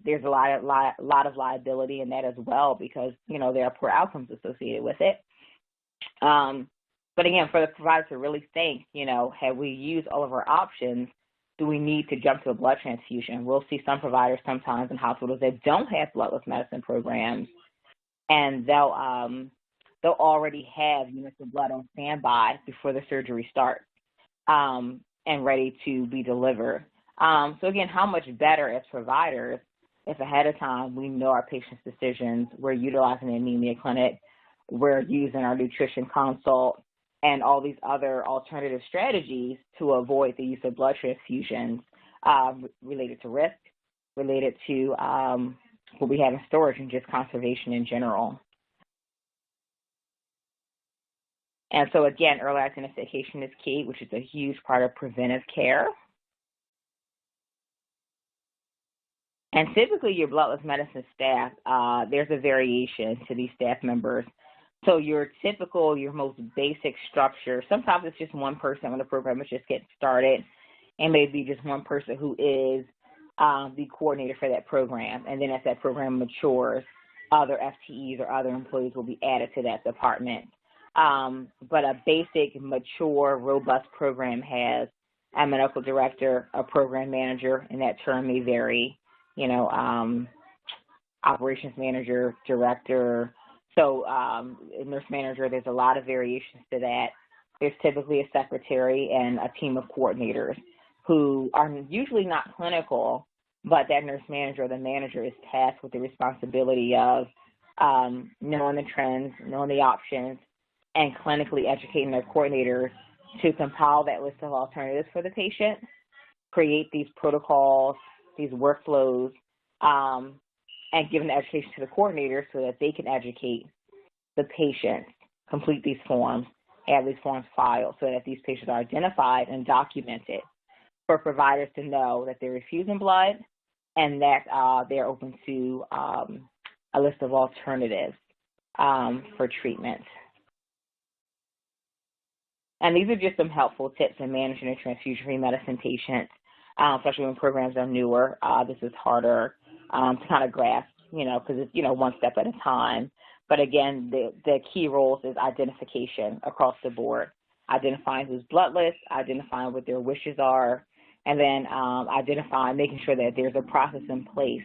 There's a lot of liability in that as well, because, there are poor outcomes associated with it. But again, for the provider to really think, have we used all of our options? Do we need to jump to a blood transfusion? We'll see some providers sometimes in hospitals that don't have bloodless medicine programs, and they'll already have units of blood on standby before the surgery starts, and ready to be delivered. So again, how much better as providers if ahead of time we know our patients' decisions, we're utilizing the anemia clinic, we're using our nutrition consult, and all these other alternative strategies to avoid the use of blood transfusions related to risk, related to what we have in storage, and just conservation in general. And so again, early identification is key, which is a huge part of preventive care. And typically your bloodless medicine staff, there's a variation to these staff members. So your typical, your most basic structure, sometimes it's just one person when the program is just getting started, and maybe just one person who is the coordinator for that program. And then as that program matures, other FTEs or other employees will be added to that department. But a basic, mature, robust program has a medical director, a program manager, and that term may vary, you know, operations manager, director. So nurse manager, there's a lot of variations to that. There's typically a secretary and a team of coordinators who are usually not clinical, but that nurse manager or the manager is tasked with the responsibility of knowing the trends, knowing the options, and clinically educating their coordinators to compile that list of alternatives for the patient, create these protocols, these workflows, and giving the education to the coordinators so that they can educate the patient, complete these forms, have these forms filed so that these patients are identified and documented for providers to know that they're refusing blood and that they're open to a list of alternatives for treatment. And these are just some helpful tips in managing a transfusion-free medicine patient, especially when programs are newer. This is harder to kind of grasp, you know, because it's, you know, one step at a time. But again, the key roles is identification across the board, identifying who's bloodless, identifying what their wishes are, and then identifying, making sure that there's a process in place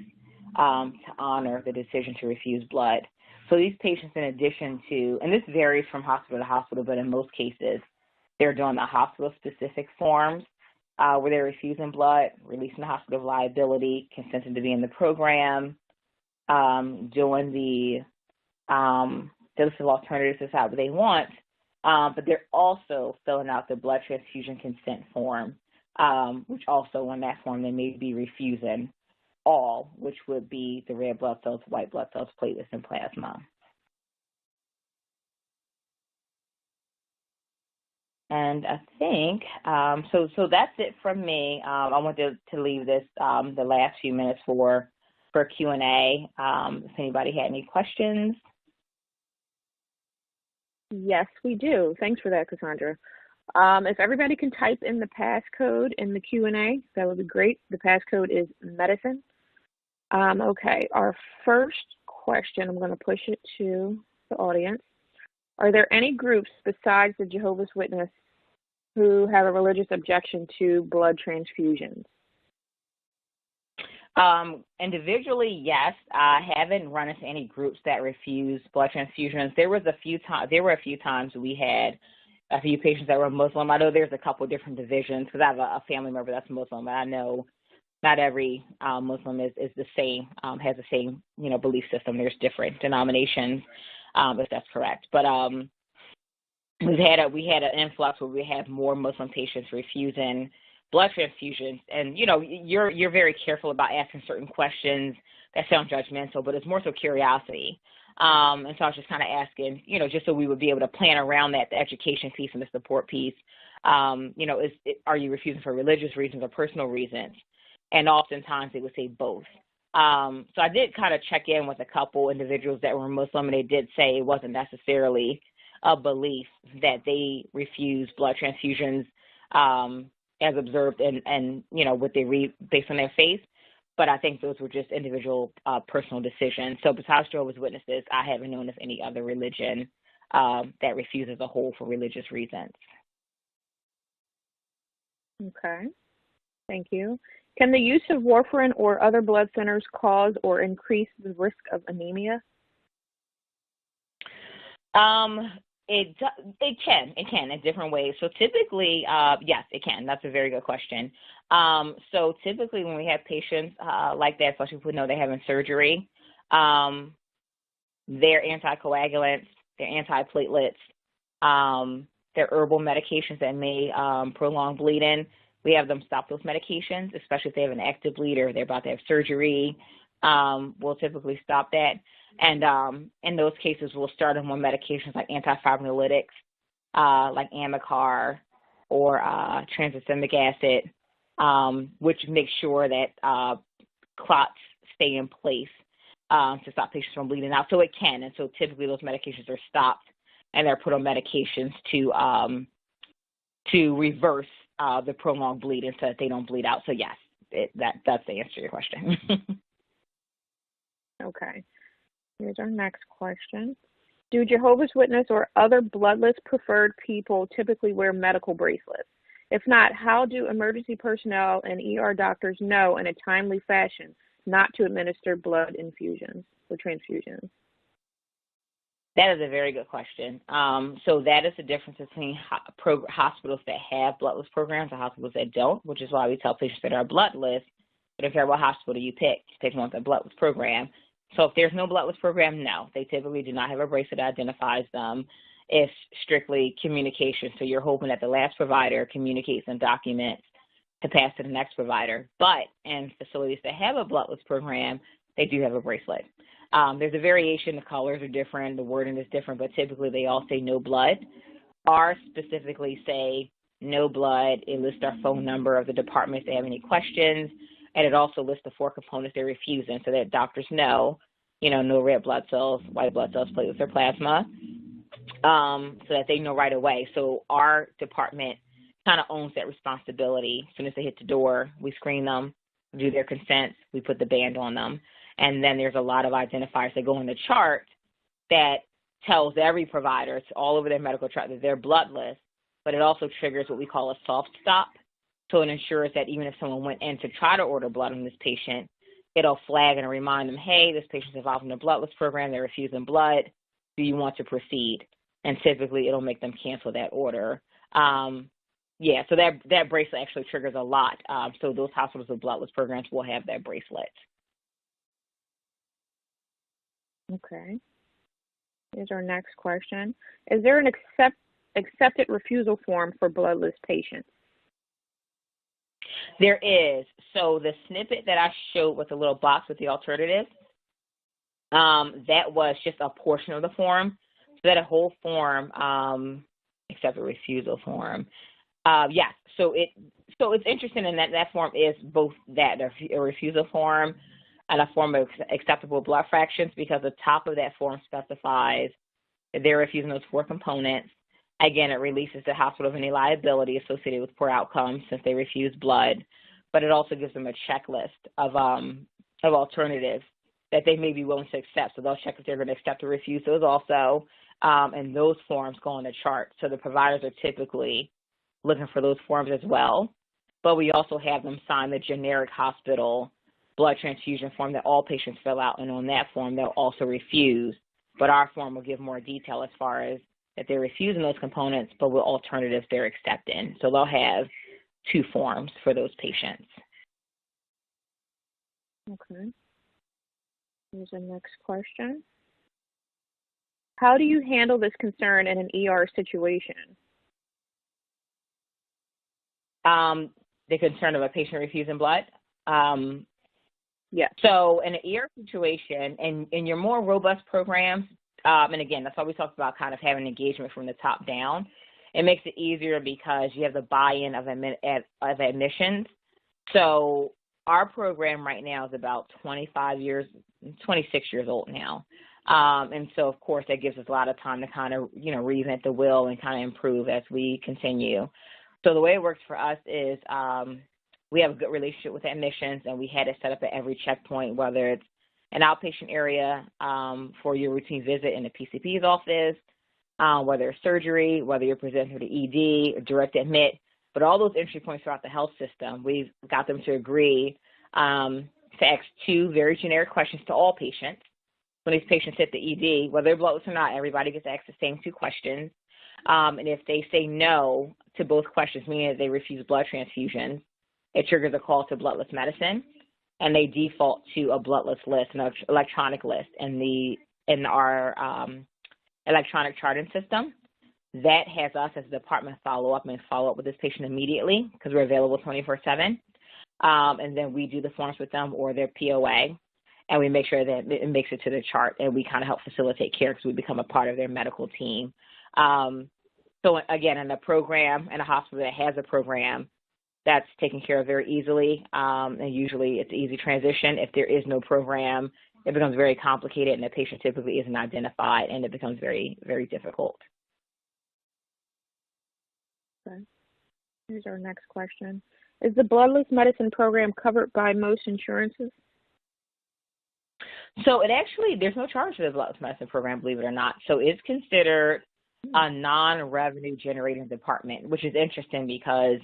to honor the decision to refuse blood. So these patients, in addition to, and this varies from hospital to hospital, but in most cases, they're doing the hospital-specific forms where they're refusing blood, releasing the hospital of liability, consenting to be in the program, doing the list of alternatives to decide what they want, but they're also filling out the blood transfusion consent form, which also on that form they may be refusing all, which would be the red blood cells, white blood cells, platelets, and plasma. And I think, so that's it from me. I wanted to leave this, the last few minutes for Q&A. If anybody had any questions. Yes, we do. Thanks for that, Cassandra. If everybody can type in the passcode in the Q&A, that would be great. The passcode is medicine. Okay, our first question, I'm going to push it to the audience. Are there any groups besides the Jehovah's Witness who have a religious objection to blood transfusions? Individually, yes. I haven't run into any groups that refuse blood transfusions. There were a few times we had a few patients that were Muslim. I know there's a couple of different divisions because I have a family member that's Muslim, and I know not every Muslim is the same, has the same, you know, belief system. There's different denominations, if that's correct. But we had an influx where we had more Muslim patients refusing blood transfusions, and you know, you're very careful about asking certain questions that sound judgmental, but it's more so curiosity. And so I was just kind of asking, you know, just so we would be able to plan around that, the education piece and the support piece. You know, are you refusing for religious reasons or personal reasons? And oftentimes they would say both. So I did kind of check in with a couple individuals that were Muslim, and they did say it wasn't necessarily a belief that they refuse blood transfusions as observed and you know, what they read based on their faith. But I think those were just individual personal decisions. So besides Jehovah's Witnesses, I haven't known of any other religion that refuses a whole for religious reasons. Okay, thank you. Can the use of warfarin or other blood thinners cause or increase the risk of anemia? It can in different ways. So typically, yes, it can. That's a very good question. So typically when we have patients like that, especially if we know they're having surgery, they're anticoagulants, they're antiplatelets, they're herbal medications that may prolong bleeding. We have them stop those medications, especially if they have an active bleed or they're about to have surgery. We'll typically stop that. And in those cases, we'll start them on medications like antifibrinolytics, like Amicar or tranexamic acid, which makes sure that clots stay in place to stop patients from bleeding out. So it can, and so typically those medications are stopped and they're put on medications to reverse the prolonged bleeding so that they don't bleed out. So yes, that's the answer to your question. Okay. Here's our next question. Do Jehovah's Witness or other bloodless preferred people typically wear medical bracelets? If not, how do emergency personnel and ER doctors know in a timely fashion not to administer blood infusions or transfusions? That is a very good question. So that is the difference between hospitals that have bloodless programs and hospitals that don't, which is why we tell patients that are bloodless, but don't care what hospital you pick one with a bloodless program. So if there's no bloodless program, no, they typically do not have a bracelet that identifies them. It's strictly communication. So you're hoping that the last provider communicates and documents to pass to the next provider. But in facilities that have a bloodless program, they do have a bracelet. There's a variation. The colors are different. The wording is different, but typically they all say no blood. Ours specifically say no blood. It lists our phone number of the department if they have any questions, and it also lists the 4 components they're refusing so that doctors know, no red blood cells, white blood cells, platelets, or plasma, so that they know right away. So our department kind of owns that responsibility. As soon as they hit the door, we screen them, do their consent, we put the band on them. And then there's a lot of identifiers that go in the chart that tells every provider, it's all over their medical chart, that they're bloodless, but it also triggers what we call a soft stop. So it ensures that even if someone went in to try to order blood on this patient, it'll flag and remind them, hey, this patient's involved in a bloodless program, they're refusing blood, do you want to proceed? And typically it'll make them cancel that order. So that bracelet actually triggers a lot. So those hospitals with bloodless programs will have that bracelet. Okay. Here's our next question. Is there an accepted refusal form for bloodless patients? There is. So the snippet that I showed with the little box with the alternatives, that was just a portion of the form. So that whole form, accepted refusal form. Yes. So it's interesting in that form is both that a refusal form and a form of acceptable blood fractions, because the top of that form specifies that they're refusing those 4 components. Again, it releases the hospital of any liability associated with poor outcomes since they refuse blood, but it also gives them a checklist of alternatives that they may be willing to accept. So they'll check if they're going to accept or refuse those also, and those forms go on the chart. So the providers are typically looking for those forms as well, but we also have them sign the generic hospital blood transfusion form that all patients fill out, and on that form they'll also refuse, but our form will give more detail as far as that they're refusing those components, but with alternatives they're accepting. So they'll have 2 forms for those patients. Okay. Here's the next question. How do you handle this concern in an ER situation? The concern of a patient refusing blood? Yes. So in an ER situation, and in your more robust programs, and again, that's why we talked about kind of having engagement from the top down. It makes it easier because you have the buy-in of admissions. So our program right now is about 26 years old now. And so, of course, that gives us a lot of time to kind of, reinvent the wheel and kind of improve as we continue. So the way it works for us is we have a good relationship with admissions, and we had it set up at every checkpoint, whether it's an outpatient area for your routine visit in the PCP's office, whether it's surgery, whether you're presenting to the ED, or direct admit, but all those entry points throughout the health system, we've got them to agree to ask 2 very generic questions to all patients. When these patients hit the ED, whether they're bloodless or not, everybody gets asked the same 2 questions. And if they say no to both questions, meaning that they refuse blood transfusions, it triggers a call to Bloodless Medicine, and they default to a bloodless list, an electronic list in our electronic charting system. That has us as a department follow up with this patient immediately because we're available 24/7. And then we do the forms with them or their POA, and we make sure that it makes it to the chart, and we kind of help facilitate care because we become a part of their medical team. So again, in a program, in a hospital that has a program, that's taken care of very easily, and usually it's an easy transition. If there is no program, it becomes very complicated, and the patient typically isn't identified, and it becomes very, very difficult. Okay. Here's our next question. Is the Bloodless Medicine program covered by most insurances? So it actually, there's no charge for the Bloodless Medicine program, believe it or not. So it's considered a non-revenue generating department, which is interesting because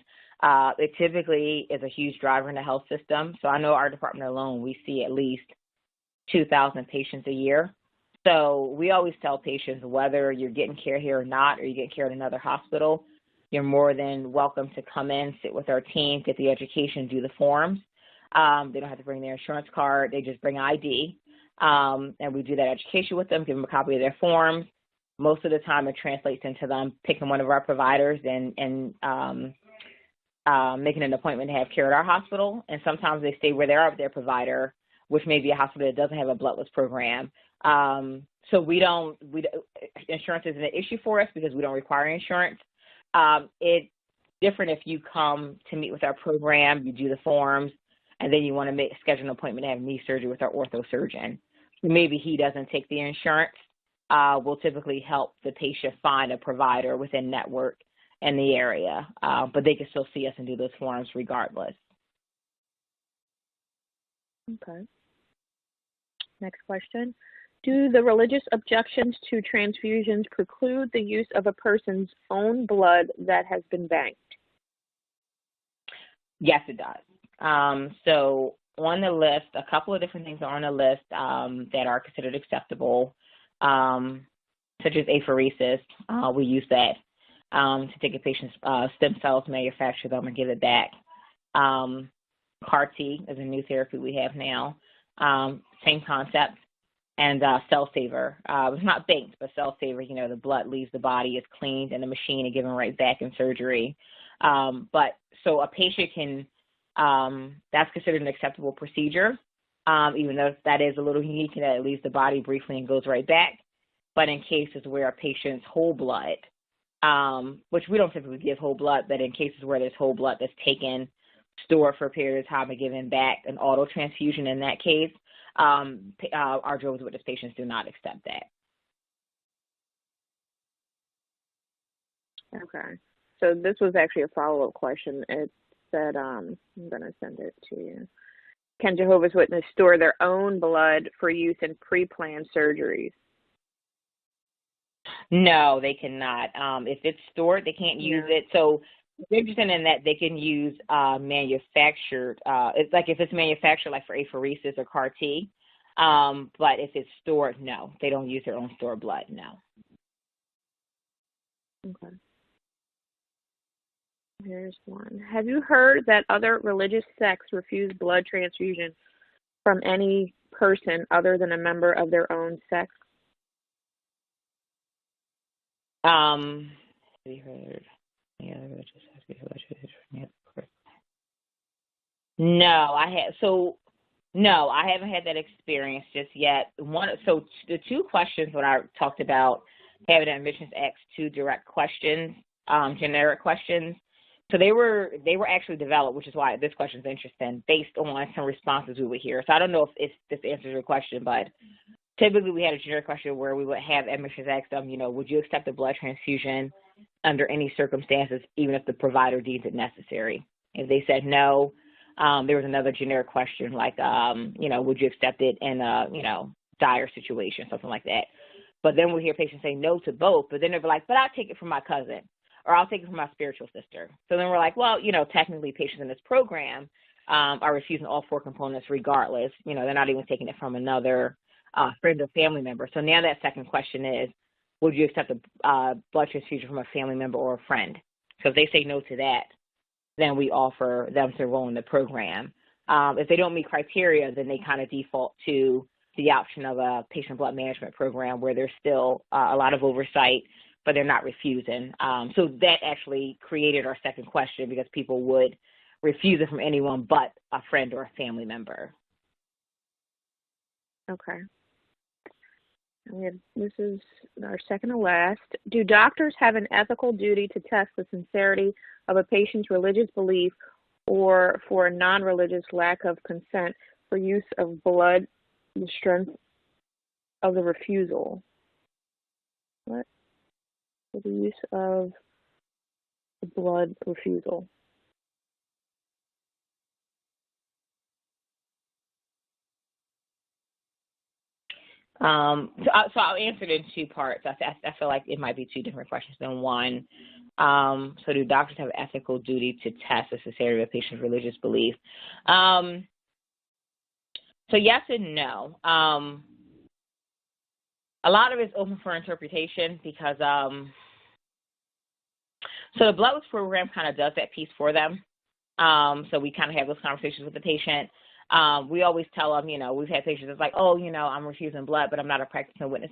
it typically is a huge driver in the health system. So I know our department alone, we see at least 2,000 patients a year. So we always tell patients, whether you're getting care here or not, or you're getting care at another hospital, you're more than welcome to come in, sit with our team, get the education, do the forms. They don't have to bring their insurance card. They just bring ID. And we do that education with them, give them a copy of their forms. Most of the time it translates into them picking one of our providers and making an appointment to have care at our hospital. And sometimes they stay where they are with their provider, which may be a hospital that doesn't have a bloodless program. So insurance isn't an issue for us because we don't require insurance. It's different if you come to meet with our program, you do the forms, and then you want to schedule an appointment to have knee surgery with our ortho surgeon. Maybe he doesn't take the insurance. We'll typically help the patient find a provider within network in the area, but they can still see us and do those forms regardless. Okay. Next question. Do the religious objections to transfusions preclude the use of a person's own blood that has been banked? Yes, it does. So on the list, a couple of different things are on the list that are considered acceptable, such as apheresis. We use that to take a patient's stem cells, manufacture them, and give it back. CAR T is a new therapy we have now. Same concept. And cell saver. It's not banked, but cell saver, the blood leaves the body, is cleaned in the machine and given right back in surgery. But so a patient can, that's considered an acceptable procedure, even though that is a little unique and that it leaves the body briefly and goes right back. But in cases where a patient's whole blood, which we don't typically give whole blood, but in cases where there's whole blood that's taken, stored for a period of time and given back, an auto transfusion in that case, our Jehovah's Witness patients do not accept that. Okay. So this was actually a follow-up question. It said, I'm going to send it to you. Can Jehovah's Witness store their own blood for use in pre-planned surgeries? No, they cannot. If it's stored, they can't use it. So it's interesting in that they can use manufactured, it's like if it's manufactured like for apheresis or CAR T, but if it's stored, no, they don't use their own stored blood, no. Okay. Here's one. Have you heard that other religious sects refuse blood transfusion from any person other than a member of their own sect? Have you heard? No, I haven't had that experience just yet. So the two questions when I talked about having Admissions Act's two direct questions, generic questions. So they were actually developed, which is why this question is interesting, based on some responses we would hear. So I don't know if this answers your question, but typically we had a generic question where we would have Admissions ask them, would you accept a blood transfusion under any circumstances, even if the provider deems it necessary? If they said no, there was another generic question like, would you accept it in a, dire situation, something like that. But then we hear patients say no to both, but then they'll be like, but I'll take it from my cousin, or I'll take it from my spiritual sister. So then we're like, well, technically patients in this program are refusing all four components regardless. They're not even taking it from another friend or family member. So now that second question is, would you accept a blood transfusion from a family member or a friend? So if they say no to that, then we offer them to enroll in the program. If they don't meet criteria, then they kind of default to the option of a patient blood management program where there's still a lot of oversight, but they're not refusing. So that actually created our second question because people would refuse it from anyone but a friend or a family member. Okay. This is our second to last. Do doctors have an ethical duty to test the sincerity of a patient's religious belief or for a non-religious lack of consent for use of blood, the strength of the refusal. What? For the use of the blood refusal. So I'll answer it in two parts. I feel like it might be two different questions than one. So do doctors have an ethical duty to test the sincerity of a patient's religious belief? So yes and no. A lot of it's open for interpretation because so the Bloodless program kind of does that piece for them. So we kind of have those conversations with the patient. We always tell them, we've had patients that's like, oh, I'm refusing blood, but I'm not a practicing witness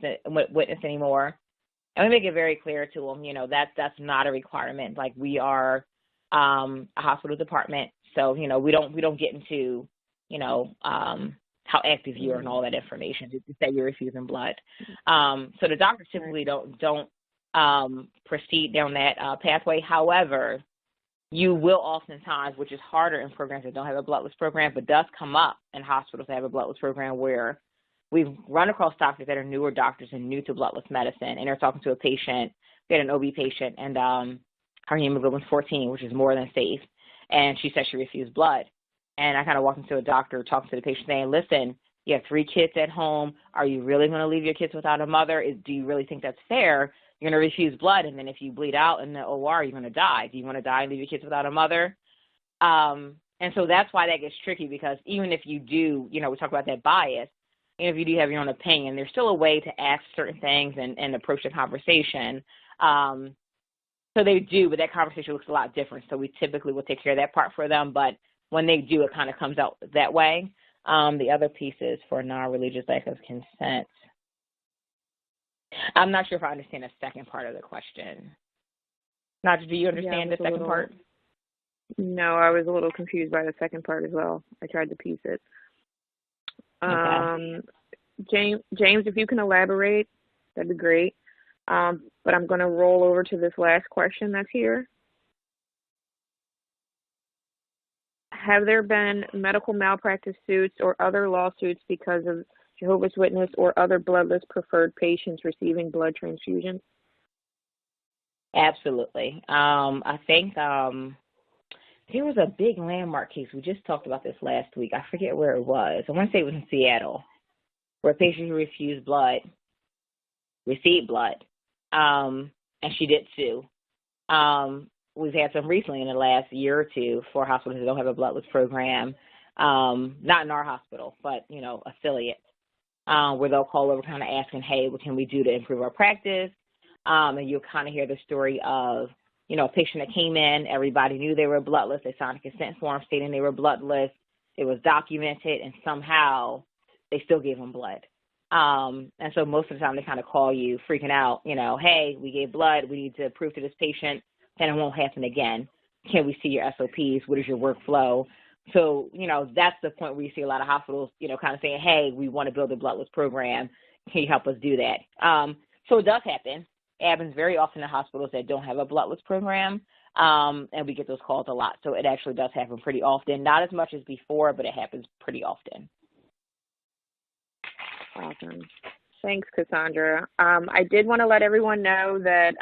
anymore. And we make it very clear to them, that's not a requirement. Like, we are a hospital department, so we don't get into how active you are and all that information to say you're refusing blood. So the doctors typically don't proceed down that pathway. However, you will oftentimes, which is harder in programs that don't have a bloodless program, but does come up in hospitals that have a bloodless program, where we've run across doctors that are newer doctors and new to bloodless medicine, and they're talking to a patient. We had an OB patient, and her hemoglobin's 14, which is more than safe, and she said she refused blood. And I kind of walked into a doctor, talking to the patient, saying, listen, you have 3 kids at home. Are you really going to leave your kids without a mother? Do you really think that's fair? You're going to refuse blood, and then if you bleed out in the OR, you're going to die. Do you want to die and leave your kids without a mother? And so that's why that gets tricky, because even if you do, we talk about that bias, even if you do have your own opinion, there's still a way to ask certain things and approach the conversation. So they do, but that conversation looks a lot different. So we typically will take care of that part for them, but when they do, it kind of comes out that way. The other piece is for non-religious lack of consent. I'm not sure if I understand the second part of the question. Naja, do you understand the second part? No, I was a little confused by the second part as well. I tried to piece it. Okay. James, if you can elaborate, that'd be great. But I'm going to roll over to this last question that's here. Have there been medical malpractice suits or other lawsuits because of Jehovah's Witness or other bloodless preferred patients receiving blood transfusions? Absolutely. I think there was a big landmark case. We just talked about this last week. I forget where it was. I want to say it was in Seattle, where a patient who refused blood received blood, and she did sue. We've had some recently in the last year or two for hospitals that don't have a bloodless program, not in our hospital, but, affiliates, where they'll call over kind of asking, hey, what can we do to improve our practice? And you'll kind of hear the story of, a patient that came in, everybody knew they were bloodless. They signed a consent form stating they were bloodless. It was documented, and somehow they still gave them blood. And so most of the time they kind of call you freaking out, hey, we gave blood. We need to prove to this patient that it won't happen again. Can we see your SOPs? What is your workflow? So, that's the point where you see a lot of hospitals, kind of saying, hey, we want to build a bloodless program. Can you help us do that? So it does happen. It happens very often in hospitals that don't have a bloodless program, and we get those calls a lot. So it actually does happen pretty often. Not as much as before, but it happens pretty often. Awesome. Thanks, Cassandra. I did want to let everyone know that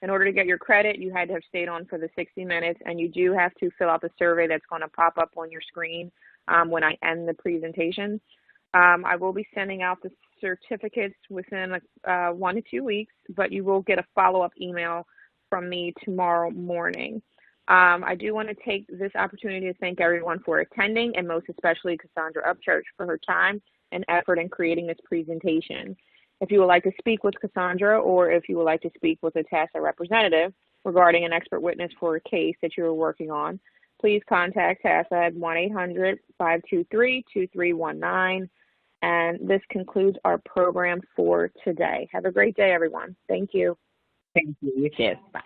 in order to get your credit, you had to have stayed on for the 60 minutes, and you do have to fill out the survey that's going to pop up on your screen when I end the presentation. I will be sending out the certificates within 1 to 2 weeks, but you will get a follow-up email from me tomorrow morning. I do want to take this opportunity to thank everyone for attending, and most especially Cassandra Upchurch for her time and effort in creating this presentation. If you would like to speak with Cassandra, or if you would like to speak with a TASA representative regarding an expert witness for a case that you are working on, please contact TASA at 1-800-523-2319. And this concludes our program for today. Have a great day, everyone. Thank you. Thank you. You too. Bye.